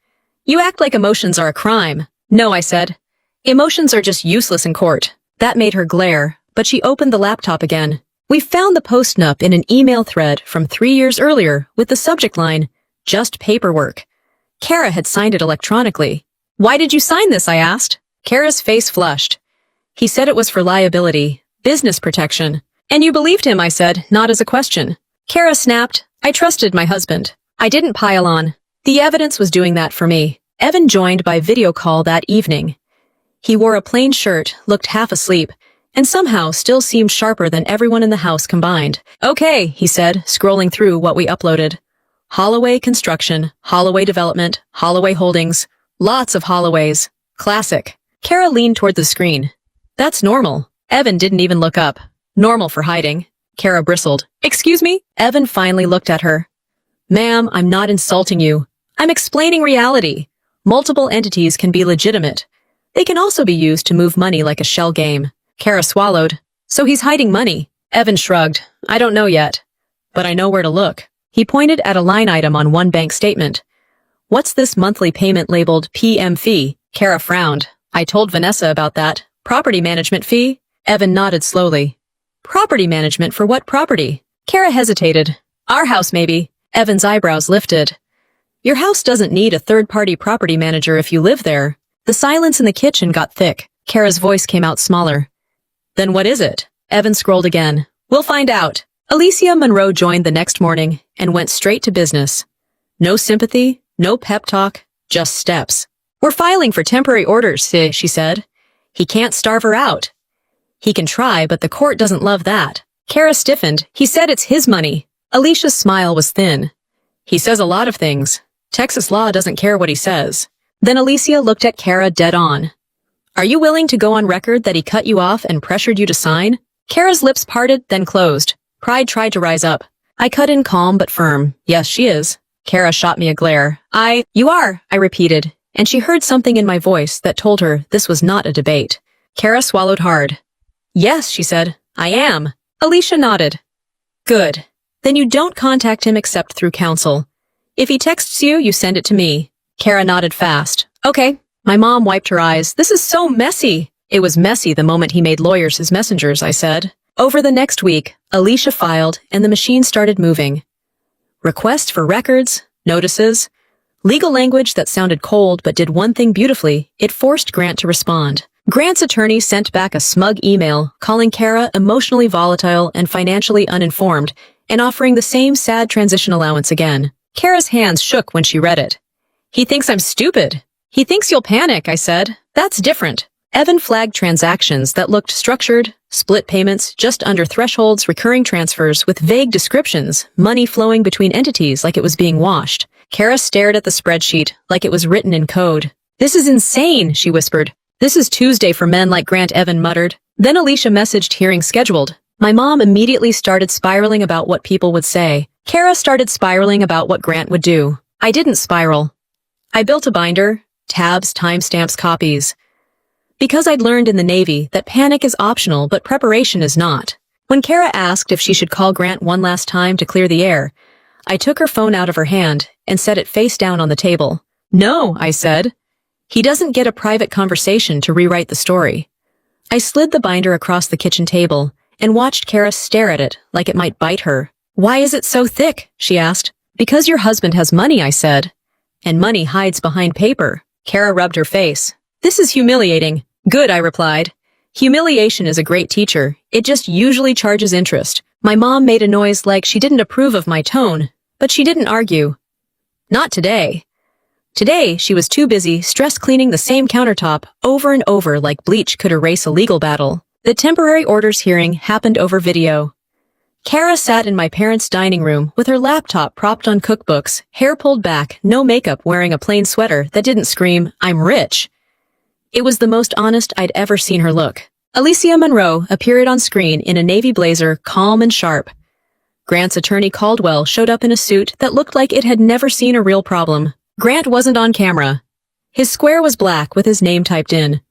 You act like emotions are a crime. No, I said. Emotions are just useless in court. That made her glare, but she opened the laptop again. We found the postnup in an email thread from 3 years earlier with the subject line, just paperwork. Kara had signed it electronically. Why did you sign this? I asked. Kara's face flushed. He said it was for liability, business protection. And you believed him, I said, not as a question. Kara snapped. I trusted my husband. I didn't pile on. The evidence was doing that for me. Evan joined by video call that evening. He wore a plain shirt, looked half asleep, and somehow still seemed sharper than everyone in the house combined. Okay, he said, scrolling through what we uploaded. Holloway Construction, Holloway Development, Holloway Holdings, lots of Holloways. Classic. Kara leaned toward the screen. That's normal. Evan didn't even look up. Normal for hiding. Kara bristled. Excuse me? Evan finally looked at her. Ma'am, I'm not insulting you. I'm explaining reality. Multiple entities can be legitimate. They can also be used to move money like a shell game. Kara swallowed. So he's hiding money. Evan shrugged. I don't know yet. But I know where to look. He pointed at a line item on one bank statement. What's this monthly payment labeled PM fee? Kara frowned. I told Vanessa about that. Property management fee? Evan nodded slowly. Property management for what property? Kara hesitated. Our house, maybe. Evan's eyebrows lifted. Your house doesn't need a third-party property manager if you live there. The silence in the kitchen got thick. Kara's voice came out smaller. Then what is it? Evan scrolled again. We'll find out. Alicia Monroe joined the next morning and went straight to business. No sympathy, no pep talk, just steps. We're filing for temporary orders, she said. He can't starve her out. He can try, but the court doesn't love that. Kara stiffened. He said it's his money. Alicia's smile was thin. He says a lot of things. Texas law doesn't care what he says. Then Alicia looked at Kara dead on. Are you willing to go on record that he cut you off and pressured you to sign? Kara's lips parted, then closed. Pride tried to rise up. I cut in calm but firm. Yes, she is. Kara shot me a glare. You are, I repeated, and she heard something in my voice that told her this was not a debate. Kara swallowed hard. Yes, she said. I am. Alicia nodded. Good. Then you don't contact him except through counsel. If he texts you, you send it to me. Kara nodded fast. Okay. My mom wiped her eyes. This is so messy. It was messy the moment he made lawyers his messengers, I said. Over the next week, Alicia filed, and the machine started moving. Requests for records, notices, legal language that sounded cold but did one thing beautifully. It forced Grant to respond. Grant's attorney sent back a smug email calling Kara emotionally volatile and financially uninformed and offering the same sad transition allowance again. Kara's hands shook when she read it. He thinks I'm stupid. He thinks you'll panic, I said. That's different. Evan flagged transactions that looked structured, split payments, just under thresholds, recurring transfers with vague descriptions, money flowing between entities like it was being washed. Kara stared at the spreadsheet like it was written in code. This is insane, she whispered. This is Tuesday for men like Grant, Evan muttered. Then Alicia messaged hearing scheduled. My mom immediately started spiraling about what people would say. Kara started spiraling about what Grant would do. I didn't spiral. I built a binder, tabs, timestamps, copies. Because I'd learned in the Navy that panic is optional but preparation is not. When Kara asked if she should call Grant one last time to clear the air, I took her phone out of her hand and set it face down on the table. No, I said. He doesn't get a private conversation to rewrite the story. I slid the binder across the kitchen table and watched Kara stare at it like it might bite her. Why is it so thick? She asked. Because your husband has money, I said. And money hides behind paper. Kara rubbed her face. This is humiliating. Good, I replied. Humiliation is a great teacher. It just usually charges interest. My mom made a noise like she didn't approve of my tone, but she didn't argue. Not today. Today, she was too busy stress cleaning the same countertop over and over like bleach could erase a legal battle. The temporary orders hearing happened over video. Kara sat in my parents' dining room with her laptop propped on cookbooks, hair pulled back, no makeup, wearing a plain sweater that didn't scream, I'm rich. It was the most honest I'd ever seen her look. Alicia Monroe appeared on screen in a navy blazer, calm and sharp. Grant's attorney Caldwell showed up in a suit that looked like it had never seen a real problem. Grant wasn't on camera. His square was black with his name typed in.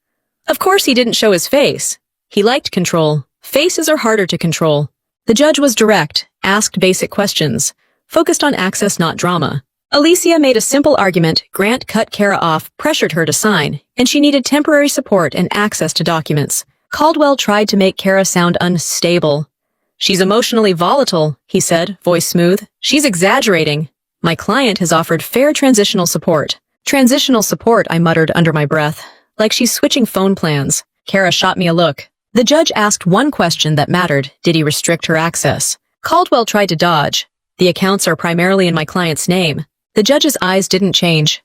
Of course he didn't show his face. He liked control. Faces are harder to control. The judge was direct, asked basic questions, focused on access, not drama. Alicia made a simple argument. Grant cut Kara off, pressured her to sign, and she needed temporary support and access to documents. Caldwell tried to make Kara sound unstable. She's emotionally volatile, he said, voice smooth. She's exaggerating. My client has offered fair transitional support. Transitional support, I muttered under my breath, like she's switching phone plans. Kara shot me a look. The judge asked one question that mattered. Did he restrict her access? Caldwell tried to dodge. The accounts are primarily in my client's name. The judge's eyes didn't change.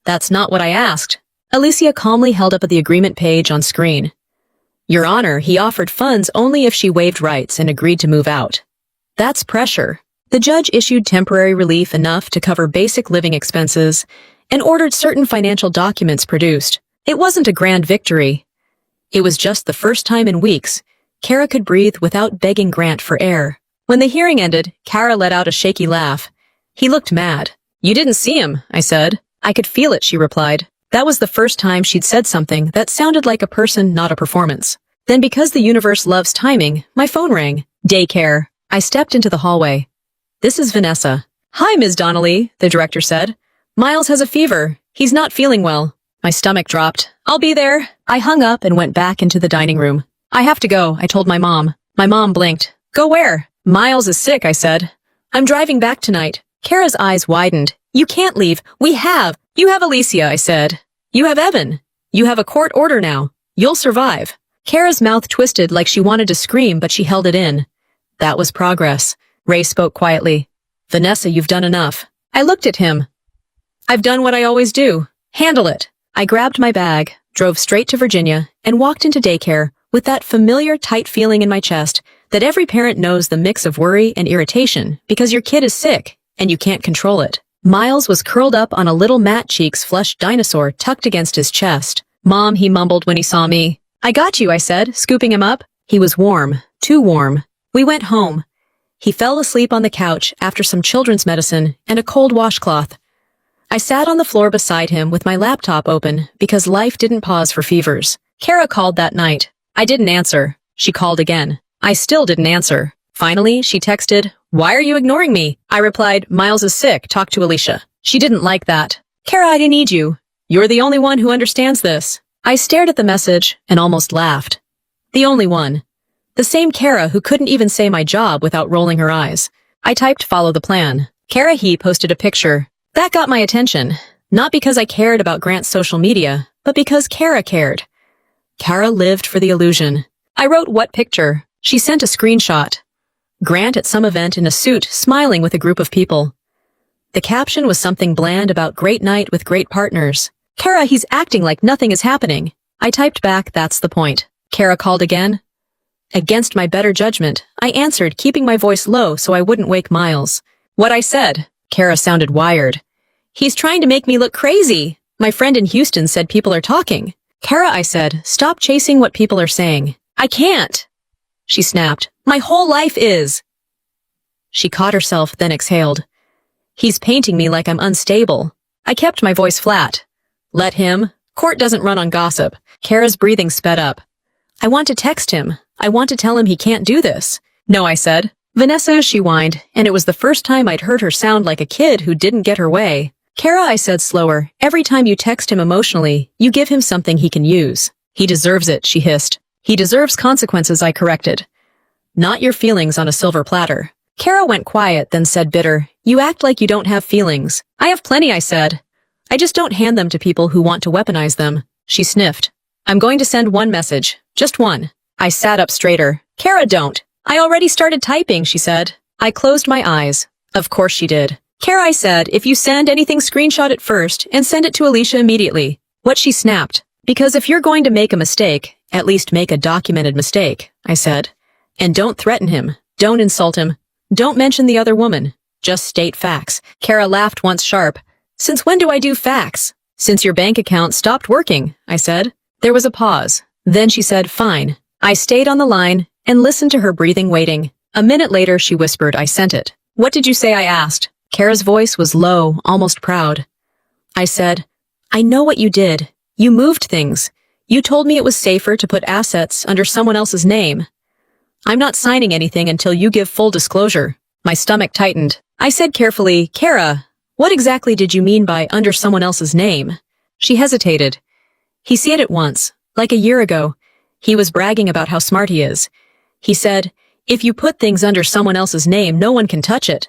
That's not what I asked. Alicia calmly held up the agreement page on screen. Your Honor, he offered funds only if she waived rights and agreed to move out. That's pressure. The judge issued temporary relief enough to cover basic living expenses and ordered certain financial documents produced. It wasn't a grand victory. It was just the first time in weeks Kara could breathe without begging Grant for air. When the hearing ended, Kara let out a shaky laugh. He looked mad. You didn't see him, I said. I could feel it, she replied. That was the first time she'd said something that sounded like a person, not a performance. Then, because the universe loves timing, my phone rang. Daycare. I stepped into the hallway. This is Vanessa. Hi, Ms. Donnelly, the director said. Miles has a fever. He's not feeling well. My stomach dropped. I'll be there. I hung up and went back into the dining room. I have to go, I told my mom. My mom blinked. Go where? Miles is sick, I said. I'm driving back tonight. Kara's eyes widened. You can't leave. You have Alicia, I said. You have Evan. You have a court order now. You'll survive. Kara's mouth twisted like she wanted to scream, but she held it in. That was progress. Ray spoke quietly. Vanessa, you've done enough. I looked at him. I've done what I always do. Handle it. I grabbed my bag, drove straight to Virginia, and walked into daycare with that familiar tight feeling in my chest that every parent knows the mix of worry and irritation because your kid is sick and you can't control it. Miles was curled up on a little Matt Cheeks flushed dinosaur tucked against his chest. Mom, he mumbled when he saw me. I got you, I said, scooping him up. He was warm, too warm. We went home. He fell asleep on the couch after some children's medicine and a cold washcloth. I sat on the floor beside him with my laptop open because life didn't pause for fevers. Kara called that night. I didn't answer. She called again. I still didn't answer. Finally, she texted, Why are you ignoring me? I replied, Miles is sick. Talk to Alicia. She didn't like that. Kara, I need you. You're the only one who understands this. I stared at the message and almost laughed. The only one. The same Kara who couldn't even say my job without rolling her eyes. I typed follow the plan. Kara he posted a picture. That got my attention. Not because I cared about Grant's social media, but because Kara cared. Kara lived for the illusion. I wrote what picture. She sent a screenshot. Grant at some event in a suit, smiling with a group of people. The caption was something bland about great night with great partners. Kara, he's acting like nothing is happening. I typed back, that's the point. Kara called again. Against my better judgment, I answered, keeping my voice low so I wouldn't wake Miles. What I said. Kara sounded wired. He's trying to make me look crazy. My friend in Houston said people are talking. Kara, I said, stop chasing what people are saying. I can't. She snapped. My whole life is. She caught herself, then exhaled. He's painting me like I'm unstable. I kept my voice flat. Let him. Court doesn't run on gossip. Kara's breathing sped up. I want to text him. I want to tell him he can't do this. No, I said. Vanessa, she whined, and it was the first time I'd heard her sound like a kid who didn't get her way. Kara, I said slower, every time you text him emotionally, you give him something he can use. He deserves it, she hissed. He deserves consequences, I corrected. Not your feelings on a silver platter. Kara went quiet, then said bitter, You act like you don't have feelings. I have plenty, I said. I just don't hand them to people who want to weaponize them. She sniffed. I'm going to send one message. Just one. I sat up straighter. Kara, don't. I already started typing, she said. I closed my eyes. Of course she did. Kara, I said, if you send anything, screenshot it first and send it to Alicia immediately. What she snapped. Because if you're going to make a mistake, at least make a documented mistake, I said. And don't threaten him. Don't insult him. Don't mention the other woman. Just state facts. Kara laughed once sharp. Since when do I do facts? Since your bank account stopped working, I said. There was a pause. Then she said, fine. I stayed on the line and listened to her breathing, waiting. A minute later, she whispered, I sent it. What did you say? I asked. Kara's voice was low, almost proud. I said, I know what you did. You moved things. You told me it was safer to put assets under someone else's name. I'm not signing anything until you give full disclosure. My stomach tightened. I said carefully, Kara, what exactly did you mean by under someone else's name? She hesitated. He said it once, like a year ago. He was bragging about how smart he is. He said, if you put things under someone else's name, no one can touch it.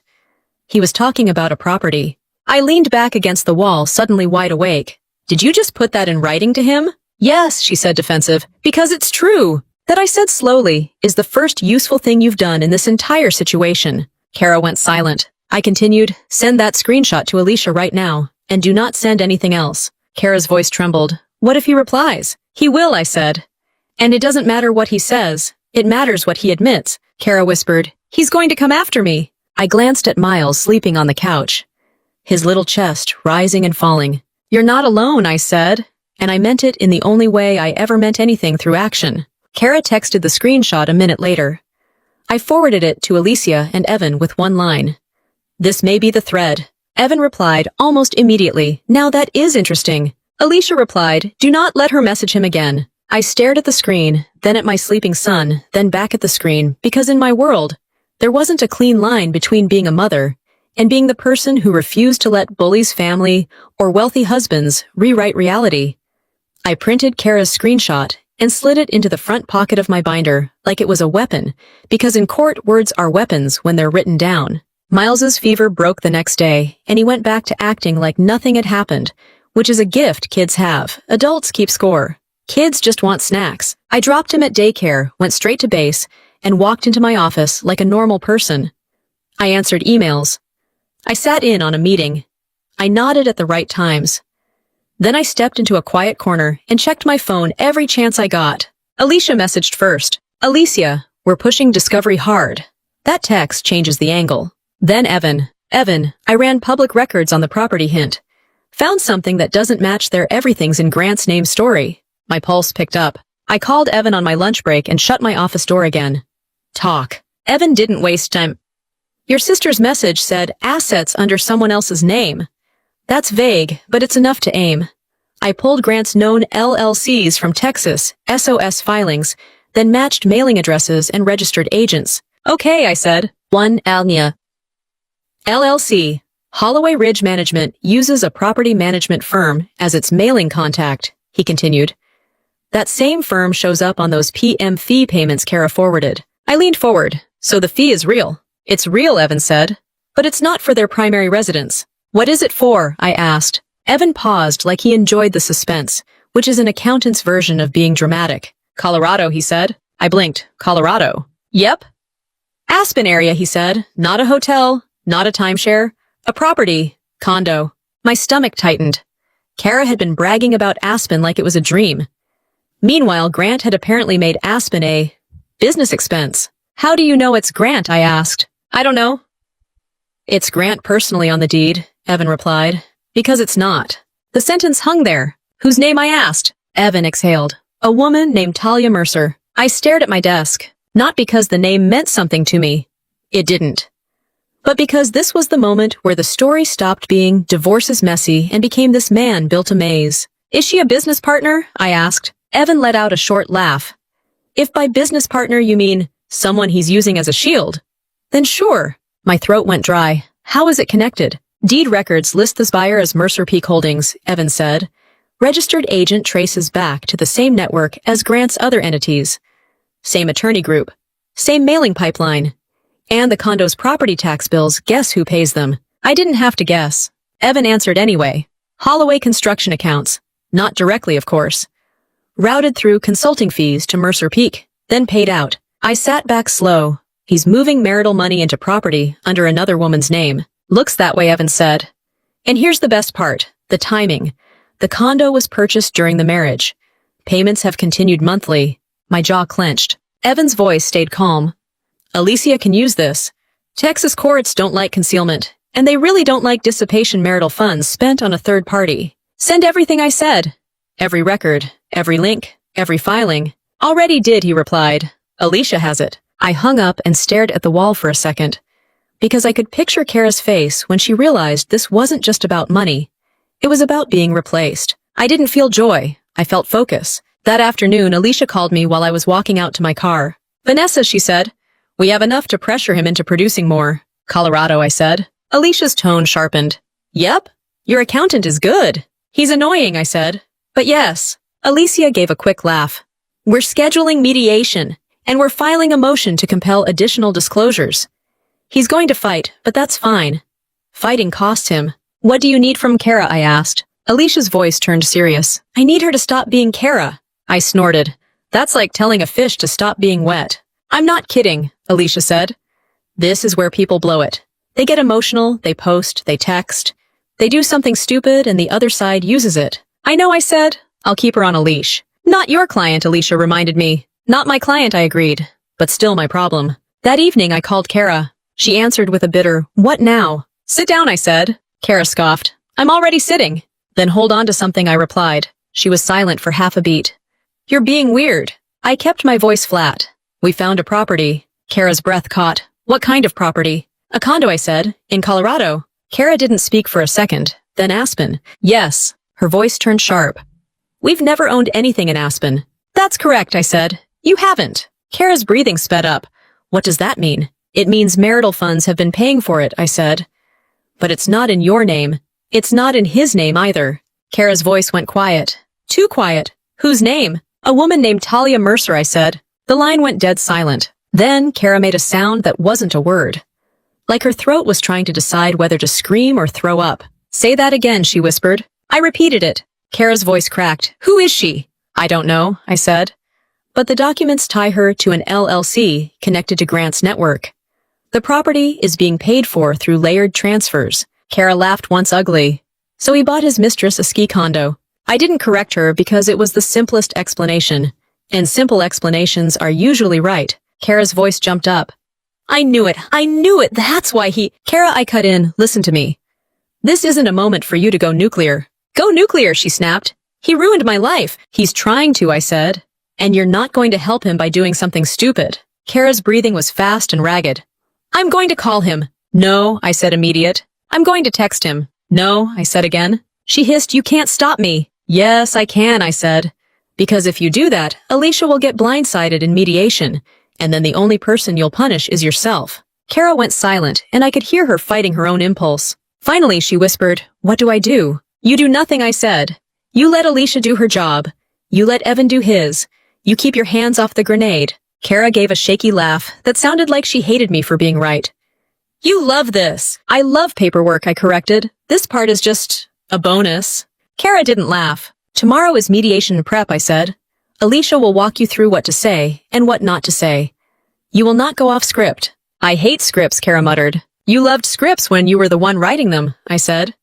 He was talking about a property. I leaned back against the wall, suddenly wide awake. Did you just put that in writing to him? Yes, she said, defensive, because it's true. That, I said slowly, is the first useful thing you've done in this entire situation. Kara went silent. I continued, send that screenshot to Alicia right now, and do not send anything else. Kara's voice trembled. What if he replies? He will, I said. And it doesn't matter what he says. It matters what he admits, Kara whispered. He's going to come after me. I glanced at Miles sleeping on the couch, his little chest rising and falling. You're not alone, I said, and I meant it in the only way I ever meant anything through action. Kara texted the screenshot a minute later. I forwarded it to Alicia and Evan with one line. This may be the thread. Evan replied almost immediately, now that is interesting. Alicia replied, do not let her message him again. I stared at the screen, then at my sleeping son, then back at the screen, because in my world, there wasn't a clean line between being a mother and being the person who refused to let bullies' family or wealthy husbands rewrite reality. I printed Kara's screenshot and slid it into the front pocket of my binder like it was a weapon, because in court words are weapons when they're written down. Miles's fever broke the next day, and he went back to acting like nothing had happened, which is a gift kids have. Adults keep score. Kids just want snacks. I dropped him at daycare, went straight to base, and walked into my office like a normal person. I answered emails. I sat in on a meeting. I nodded at the right times. Then I stepped into a quiet corner and checked my phone every chance I got. Alicia messaged first. Alicia, we're pushing Discovery hard. That text changes the angle. Then Evan. Evan, I ran public records on the property hint. Found something that doesn't match their everything's in Grant's name story. My pulse picked up. I called Evan on my lunch break and shut my office door again. Talk. Evan didn't waste time. Your sister's message said assets under someone else's name. That's vague, but it's enough to aim. I pulled Grant's known LLCs from Texas, SOS filings, then matched mailing addresses and registered agents. Okay, I said. 1 Alnia. LLC. Holloway Ridge Management uses a property management firm as its mailing contact, he continued. That same firm shows up on those PM fee payments Kara forwarded. I leaned forward. So the fee is real. It's real, Evan said. But it's not for their primary residence. What is it for? I asked. Evan paused like he enjoyed the suspense, which is an accountant's version of being dramatic. Colorado, he said. I blinked. Colorado. Yep. Aspen area, he said. Not a hotel, not a timeshare, a property, condo. My stomach tightened. Kara had been bragging about Aspen like it was a dream. Meanwhile, Grant had apparently made Aspen a business expense. How do you know it's Grant? I asked. I don't know. It's Grant personally on the deed, Evan replied. Because it's not. The sentence hung there. Whose name? I asked. Evan exhaled. A woman named Talia Mercer. I stared at my desk. Not because the name meant something to me. It didn't. But because this was the moment where the story stopped being divorce is messy and became this man built a maze. Is she a business partner? I asked. Evan let out a short laugh. If by business partner you mean someone he's using as a shield, then sure. My throat went dry. How is it connected? Deed records list this buyer as Mercer Peak Holdings, Evan said. Registered agent traces back to the same network as Grant's other entities. Same attorney group. Same mailing pipeline. And the condo's property tax bills, guess who pays them? I didn't have to guess. Evan answered anyway. Holloway construction accounts. Not directly, of course. Routed through consulting fees to Mercer Peak, then paid out. I sat back slow. He's moving marital money into property under another woman's name. Looks that way, Evan said. And here's the best part, the timing. The condo was purchased during the marriage. Payments have continued monthly. My jaw clenched. Evan's voice stayed calm. Alicia can use this. Texas courts don't like concealment, and they really don't like dissipation marital funds spent on a third party. Send everything I said. Every record, every link, every filing. Already did, he replied. Alicia has it. I hung up and stared at the wall for a second, because I could picture Kara's face when she realized this wasn't just about money. It was about being replaced. I didn't feel joy. I felt focus. That afternoon, Alicia called me while I was walking out to my car. Vanessa, she said. We have enough to pressure him into producing more. Colorado, I said. Alicia's tone sharpened. Yep. Your accountant is good. He's annoying, I said. But yes. Alicia gave a quick laugh. We're scheduling mediation, and we're filing a motion to compel additional disclosures. He's going to fight, but that's fine. Fighting costs him. What do you need from Kara? I asked. Alicia's voice turned serious. I need her to stop being Kara. I snorted. That's like telling a fish to stop being wet. I'm not kidding, Alicia said. This is where people blow it. They get emotional, they post, they text. They do something stupid and the other side uses it. I know, I said. I'll keep her on a leash. Not your client, Alicia reminded me. Not my client, I agreed. But still my problem. That evening I called Kara. She answered with a bitter, "What now?" "Sit down," I said. Kara scoffed. "I'm already sitting." "Then hold on to something," I replied. She was silent for half a beat. "You're being weird." I kept my voice flat. "We found a property." Kara's breath caught. "What kind of property?" "A condo," I said. "In Colorado." Kara didn't speak for a second. Then Aspen. "Yes." Her voice turned sharp. "We've never owned anything in Aspen." "That's correct," I said. "You haven't." Kara's breathing sped up. "What does that mean?" "It means marital funds have been paying for it," I said. "But it's not in your name. It's not in his name either." Kara's voice went quiet. Too quiet. "Whose name?" "A woman named Talia Mercer," I said. The line went dead silent. Then Kara made a sound that wasn't a word. Like her throat was trying to decide whether to scream or throw up. "Say that again," she whispered. I repeated it. Kara's voice cracked. "Who is she?" "I don't know," I said. "But the documents tie her to an LLC connected to Grant's network. The property is being paid for through layered transfers." Kara laughed once ugly. "So he bought his mistress a ski condo." I didn't correct her because it was the simplest explanation. And simple explanations are usually right. Kara's voice jumped up. "I knew it! I knew it! That's why he—" "Kara," I cut in, "listen to me. This isn't a moment for you to go nuclear." "Go nuclear," she snapped. "He ruined my life." "He's trying to," I said. "And you're not going to help him by doing something stupid." Kara's breathing was fast and ragged. "I'm going to call him." "No," I said immediate. "I'm going to text him." "No," I said again. She hissed, "You can't stop me." "Yes, I can," I said. "Because if you do that, Alicia will get blindsided in mediation, and then the only person you'll punish is yourself." Kara went silent, and I could hear her fighting her own impulse. Finally, she whispered, "What do I do?" "You do nothing," I said. "You let Alicia do her job. You let Evan do his. You keep your hands off the grenade." Kara gave a shaky laugh that sounded like she hated me for being right. "You love this." "I love paperwork," I corrected. "This part is just a bonus." Kara didn't laugh. "Tomorrow is mediation prep," I said. "Alicia will walk you through what to say and what not to say. You will not go off script." "I hate scripts," Kara muttered. "You loved scripts when you were the one writing them," I said.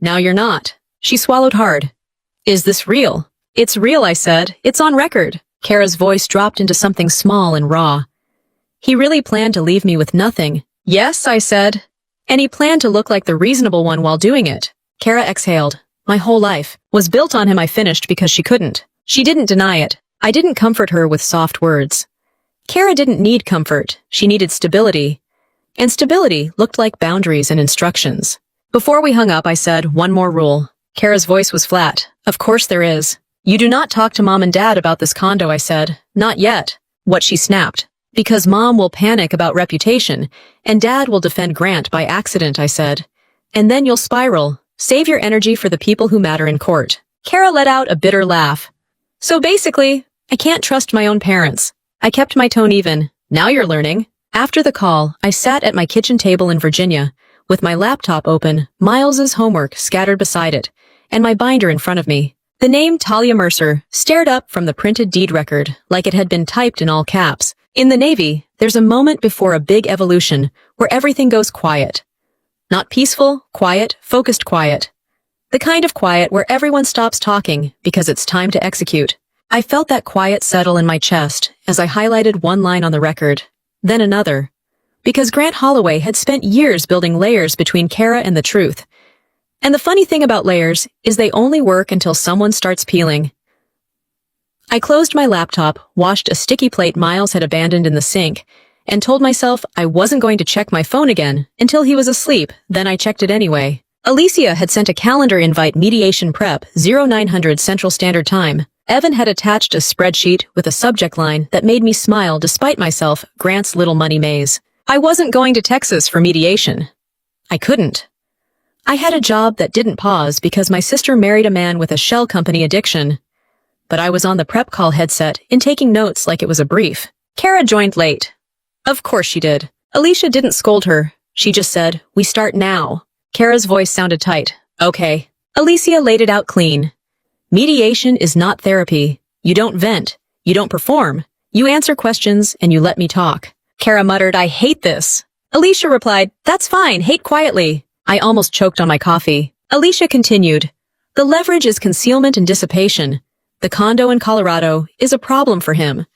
"Now you're not." She swallowed hard. "Is this real?" "It's real," I said. "It's on record." Kara's voice dropped into something small and raw. "He really planned to leave me with nothing." "Yes," I said. "And he planned to look like the reasonable one while doing it." Kara exhaled. "My whole life was built on him," I finished because she couldn't. She didn't deny it. I didn't comfort her with soft words. Kara didn't need comfort. She needed stability. And stability looked like boundaries and instructions. Before we hung up, I said, "One more rule." Kara's voice was flat. "Of course there is." "You do not talk to Mom and Dad about this condo," I said. "Not yet." What she snapped. "Because Mom will panic about reputation, and Dad will defend Grant by accident," I said. "And then you'll spiral. Save your energy for the people who matter in court." Kara let out a bitter laugh. "So basically, I can't trust my own parents." I kept my tone even. "Now you're learning." After the call, I sat at my kitchen table in Virginia, with my laptop open, Miles's homework scattered beside it, and my binder in front of me. The name Talia Mercer stared up from the printed deed record like it had been typed in all caps. In the Navy, there's a moment before a big evolution where everything goes quiet. Not peaceful, quiet, focused quiet. The kind of quiet where everyone stops talking because it's time to execute. I felt that quiet settle in my chest as I highlighted one line on the record, then another. Because Grant Holloway had spent years building layers between Kara and the truth. And the funny thing about layers is they only work until someone starts peeling. I closed my laptop, washed a sticky plate Miles had abandoned in the sink, and told myself I wasn't going to check my phone again until he was asleep, then I checked it anyway. Alicia had sent a calendar invite mediation prep 0900 Central Standard Time. Evan had attached a spreadsheet with a subject line that made me smile despite myself, Grant's little money maze. I wasn't going to Texas for mediation. I couldn't. I had a job that didn't pause because my sister married a man with a shell company addiction. But I was on the prep call headset and taking notes like it was a brief. Kara joined late. Of course she did. Alicia didn't scold her. She just said, "We start now." Kara's voice sounded tight. "Okay." Alicia laid it out clean. "Mediation is not therapy. You don't vent. You don't perform. You answer questions and you let me talk." Kara muttered, "I hate this." Alicia replied, "That's fine. Hate quietly." I almost choked on my coffee. Alicia continued, "The leverage is concealment and dissipation. The condo in Colorado is a problem for him.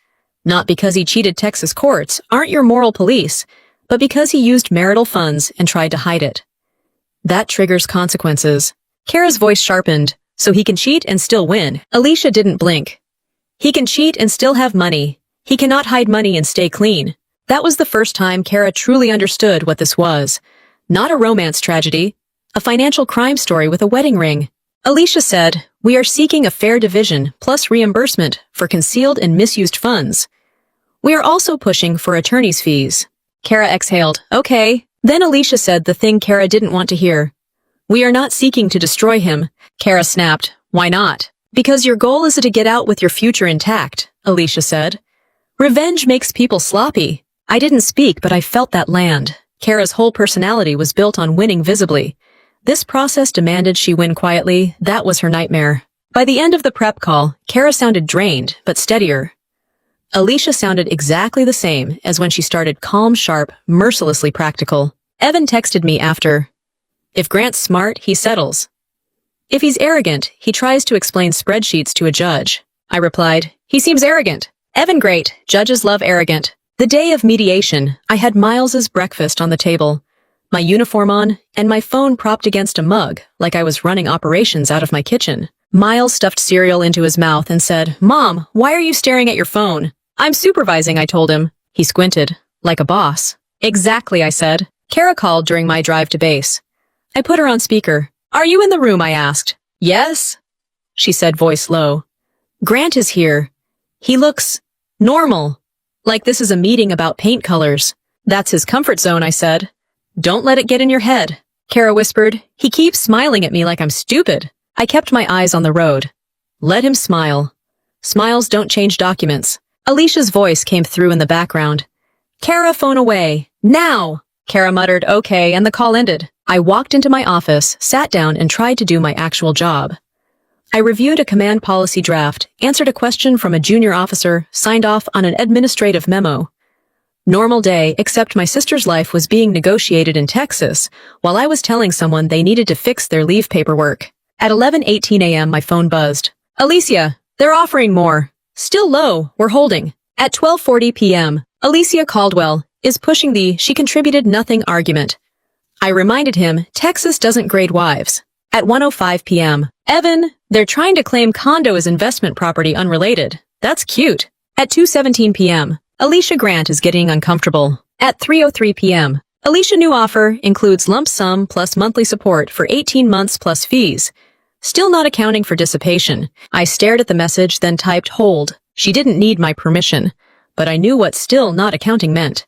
Not because he cheated Texas courts, aren't your moral police, but because he used marital funds and tried to hide it. That triggers consequences. Kara's voice sharpened. So he can cheat and still win. Alicia didn't blink. He can cheat and still have money. He cannot hide money and stay clean. That was the first time Kara truly understood what this was. Not a romance tragedy. A financial crime story with a wedding ring. Alicia said, "We are seeking a fair division plus reimbursement for concealed and misused funds. We are also pushing for attorney's fees." Kara exhaled. "Okay." Then Alicia said the thing Kara didn't want to hear. "We are not seeking to destroy him." Kara snapped. "Why not?" "Because your goal is to get out with your future intact," Alicia said. "Revenge makes people sloppy." I didn't speak, but I felt that land. Kara's whole personality was built on winning visibly. This process demanded she win quietly. That was her nightmare. By the end of the prep call, Kara sounded drained, but steadier. Alicia sounded exactly the same as when she started, calm, sharp, mercilessly practical. Evan texted me after. "If Grant's smart, he settles. If he's arrogant, he tries to explain spreadsheets to a judge." I replied, "He seems arrogant." Evan, "Great. Judges love arrogant." The day of mediation, I had Miles's breakfast on the table, my uniform on, and my phone propped against a mug, like I was running operations out of my kitchen. Miles stuffed cereal into his mouth and said, "Mom, why are you staring at your phone?" "I'm supervising," I told him. He squinted, like a boss. "Exactly," I said. Kara called during my drive to base. I put her on speaker. "Are you in the room?" I asked. "Yes," she said, voice low. "Grant is here. He looks normal, like this is a meeting about paint colors." "That's his comfort zone," I said. "Don't let it get in your head," Kara whispered. "He keeps smiling at me like I'm stupid." I kept my eyes on the road. Let him smile. Smiles don't change documents. Alicia's voice came through in the background. "Kara, phone away. Now!" Kara muttered, "Okay," and the call ended. I walked into my office, sat down, and tried to do my actual job. I reviewed a command policy draft, answered a question from a junior officer, signed off on an administrative memo. Normal day, except my sister's life was being negotiated in Texas, while I was telling someone they needed to fix their leave paperwork. At 11:18 a.m. my phone buzzed. "Alicia, they're offering more. Still low, we're holding." At 12:40 p.m., Alicia Caldwell is pushing the "she contributed nothing" argument. I reminded him, Texas doesn't grade wives. At 1:05 p.m., "Evan, they're trying to claim condo as investment property unrelated. That's cute." At 2:17 p.m., Alicia, Grant is getting uncomfortable. At 3:03 p.m., Alicia, new offer includes lump sum plus monthly support for 18 months plus fees. Still not accounting for dissipation. I stared at the message, then typed hold. She didn't need my permission, but I knew what still not accounting meant.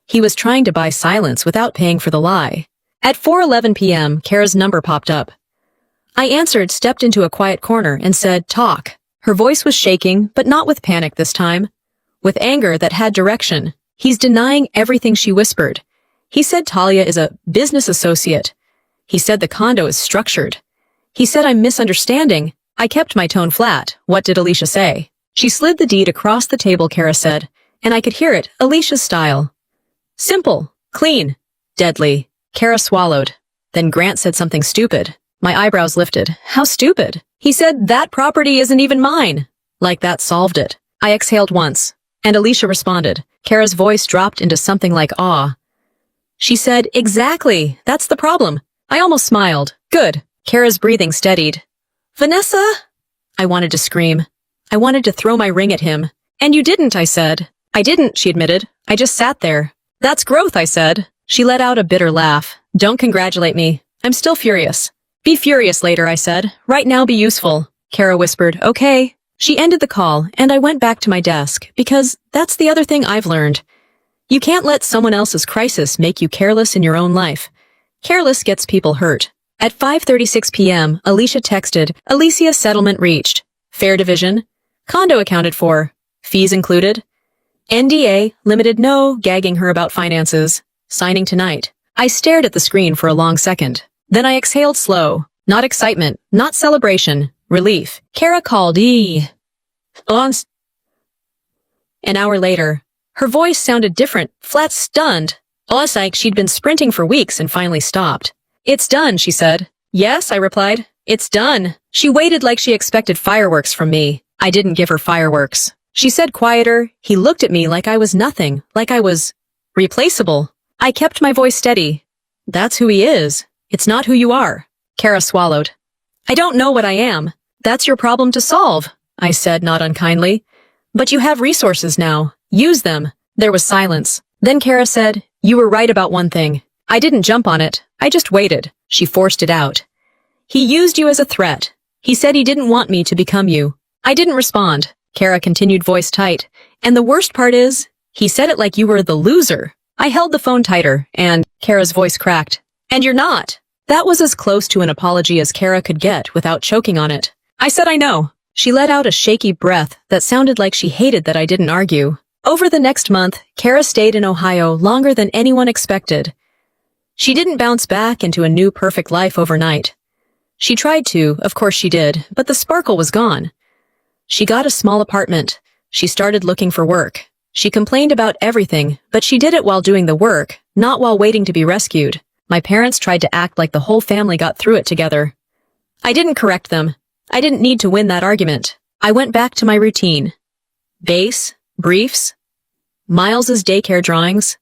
He was trying to buy silence without paying for the lie. At 4:11 p.m., Kara's number popped up. I answered, stepped into a quiet corner, and said, "Talk." Her voice was shaking, but not with panic this time. With anger that had direction. "He's denying everything," she whispered. "He said Talia is a business associate. He said the condo is structured. He said I'm misunderstanding." I kept my tone flat. "What did Alicia say?" "She slid the deed across the table," Kara said, and I could hear it, Alicia's style. "Simple, clean, deadly." Kara swallowed. Then Grant said something stupid. My eyebrows lifted. "How stupid?" "He said that property isn't even mine." Like that solved it. I exhaled once, and Alicia responded. Kara's voice dropped into something like awe. She said, "Exactly, that's the problem." I almost smiled. "Good." Kara's breathing steadied. "Vanessa?" I wanted to scream. I wanted to throw my ring at him. "And you didn't," I said. "I didn't," she admitted. "I just sat there." "That's growth," I said. She let out a bitter laugh. "Don't congratulate me. I'm still furious." "Be furious later," I said. "Right now be useful." Kara whispered, "Okay." She ended the call, and I went back to my desk, because that's the other thing I've learned. You can't let someone else's crisis make you careless in your own life. Careless gets people hurt. At 5:36 p.m., Alicia texted, "Alicia, settlement reached. Fair division. Condo accounted for. Fees included. NDA, limited no, gagging her about finances. Signing tonight." I stared at the screen for a long second. Then I exhaled slow. Not excitement, not celebration, relief. Kara called An hour later. Her voice sounded different, flat, stunned. Like she'd been sprinting for weeks and finally stopped. "It's done," she said. "Yes," I replied. "It's done." She waited like she expected fireworks from me. I didn't give her fireworks. She said quieter. He looked at me like I was nothing, like I was replaceable. I kept my voice steady. That's who he is. It's not who you are. Kara swallowed. I don't know what I am. That's your problem to solve, I said, not unkindly. But you have resources now. Use them. There was silence. Then Kara said, you were right about one thing. I didn't jump on it. I just waited. She forced it out. He used you as a threat. He said he didn't want me to become you. I didn't respond. Kara continued, voice tight. And the worst part is, he said it like you were the loser. I held the phone tighter, and Kara's voice cracked. And you're not. That was as close to an apology as Kara could get without choking on it. I said I know. She let out a shaky breath that sounded like she hated that I didn't argue. Over the next month, Kara stayed in Ohio longer than anyone expected. She didn't bounce back into a new perfect life overnight. She tried to, of course she did, but the sparkle was gone. She got a small apartment. She started looking for work. She complained about everything, but she did it while doing the work, not while waiting to be rescued. My parents tried to act like the whole family got through it together. I didn't correct them. I didn't need to win that argument. I went back to my routine. Base, briefs, Miles's daycare drawings,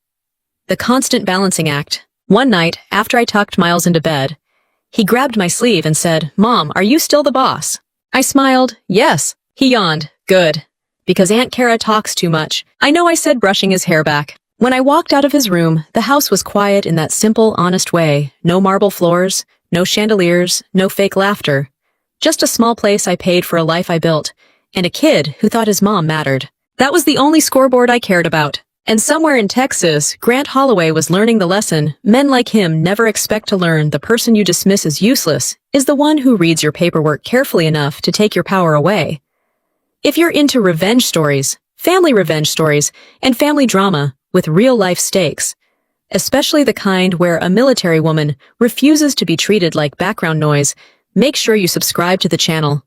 the constant balancing act. One night, after I tucked Miles into bed, he grabbed my sleeve and said, Mom, are you still the boss? I smiled, yes. He yawned, good. Because Aunt Kara talks too much. I know, I said, brushing his hair back. When I walked out of his room, the house was quiet in that simple, honest way. No marble floors, no chandeliers, no fake laughter. Just a small place I paid for a life I built, and a kid who thought his mom mattered. That was the only scoreboard I cared about. And somewhere in Texas, Grant Holloway was learning the lesson men like him never expect to learn. The person you dismiss as useless is the one who reads your paperwork carefully enough to take your power away. If you're into revenge stories, and family drama with real-life stakes, especially the kind where a military woman refuses to be treated like background noise, make sure you subscribe to the channel.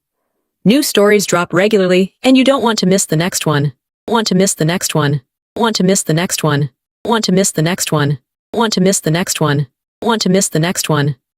New stories drop regularly, and you don't want to miss the next one. Want to miss the next one. Want to miss the next one. Want to miss the next one. Want to miss the next one. Want to miss the next one.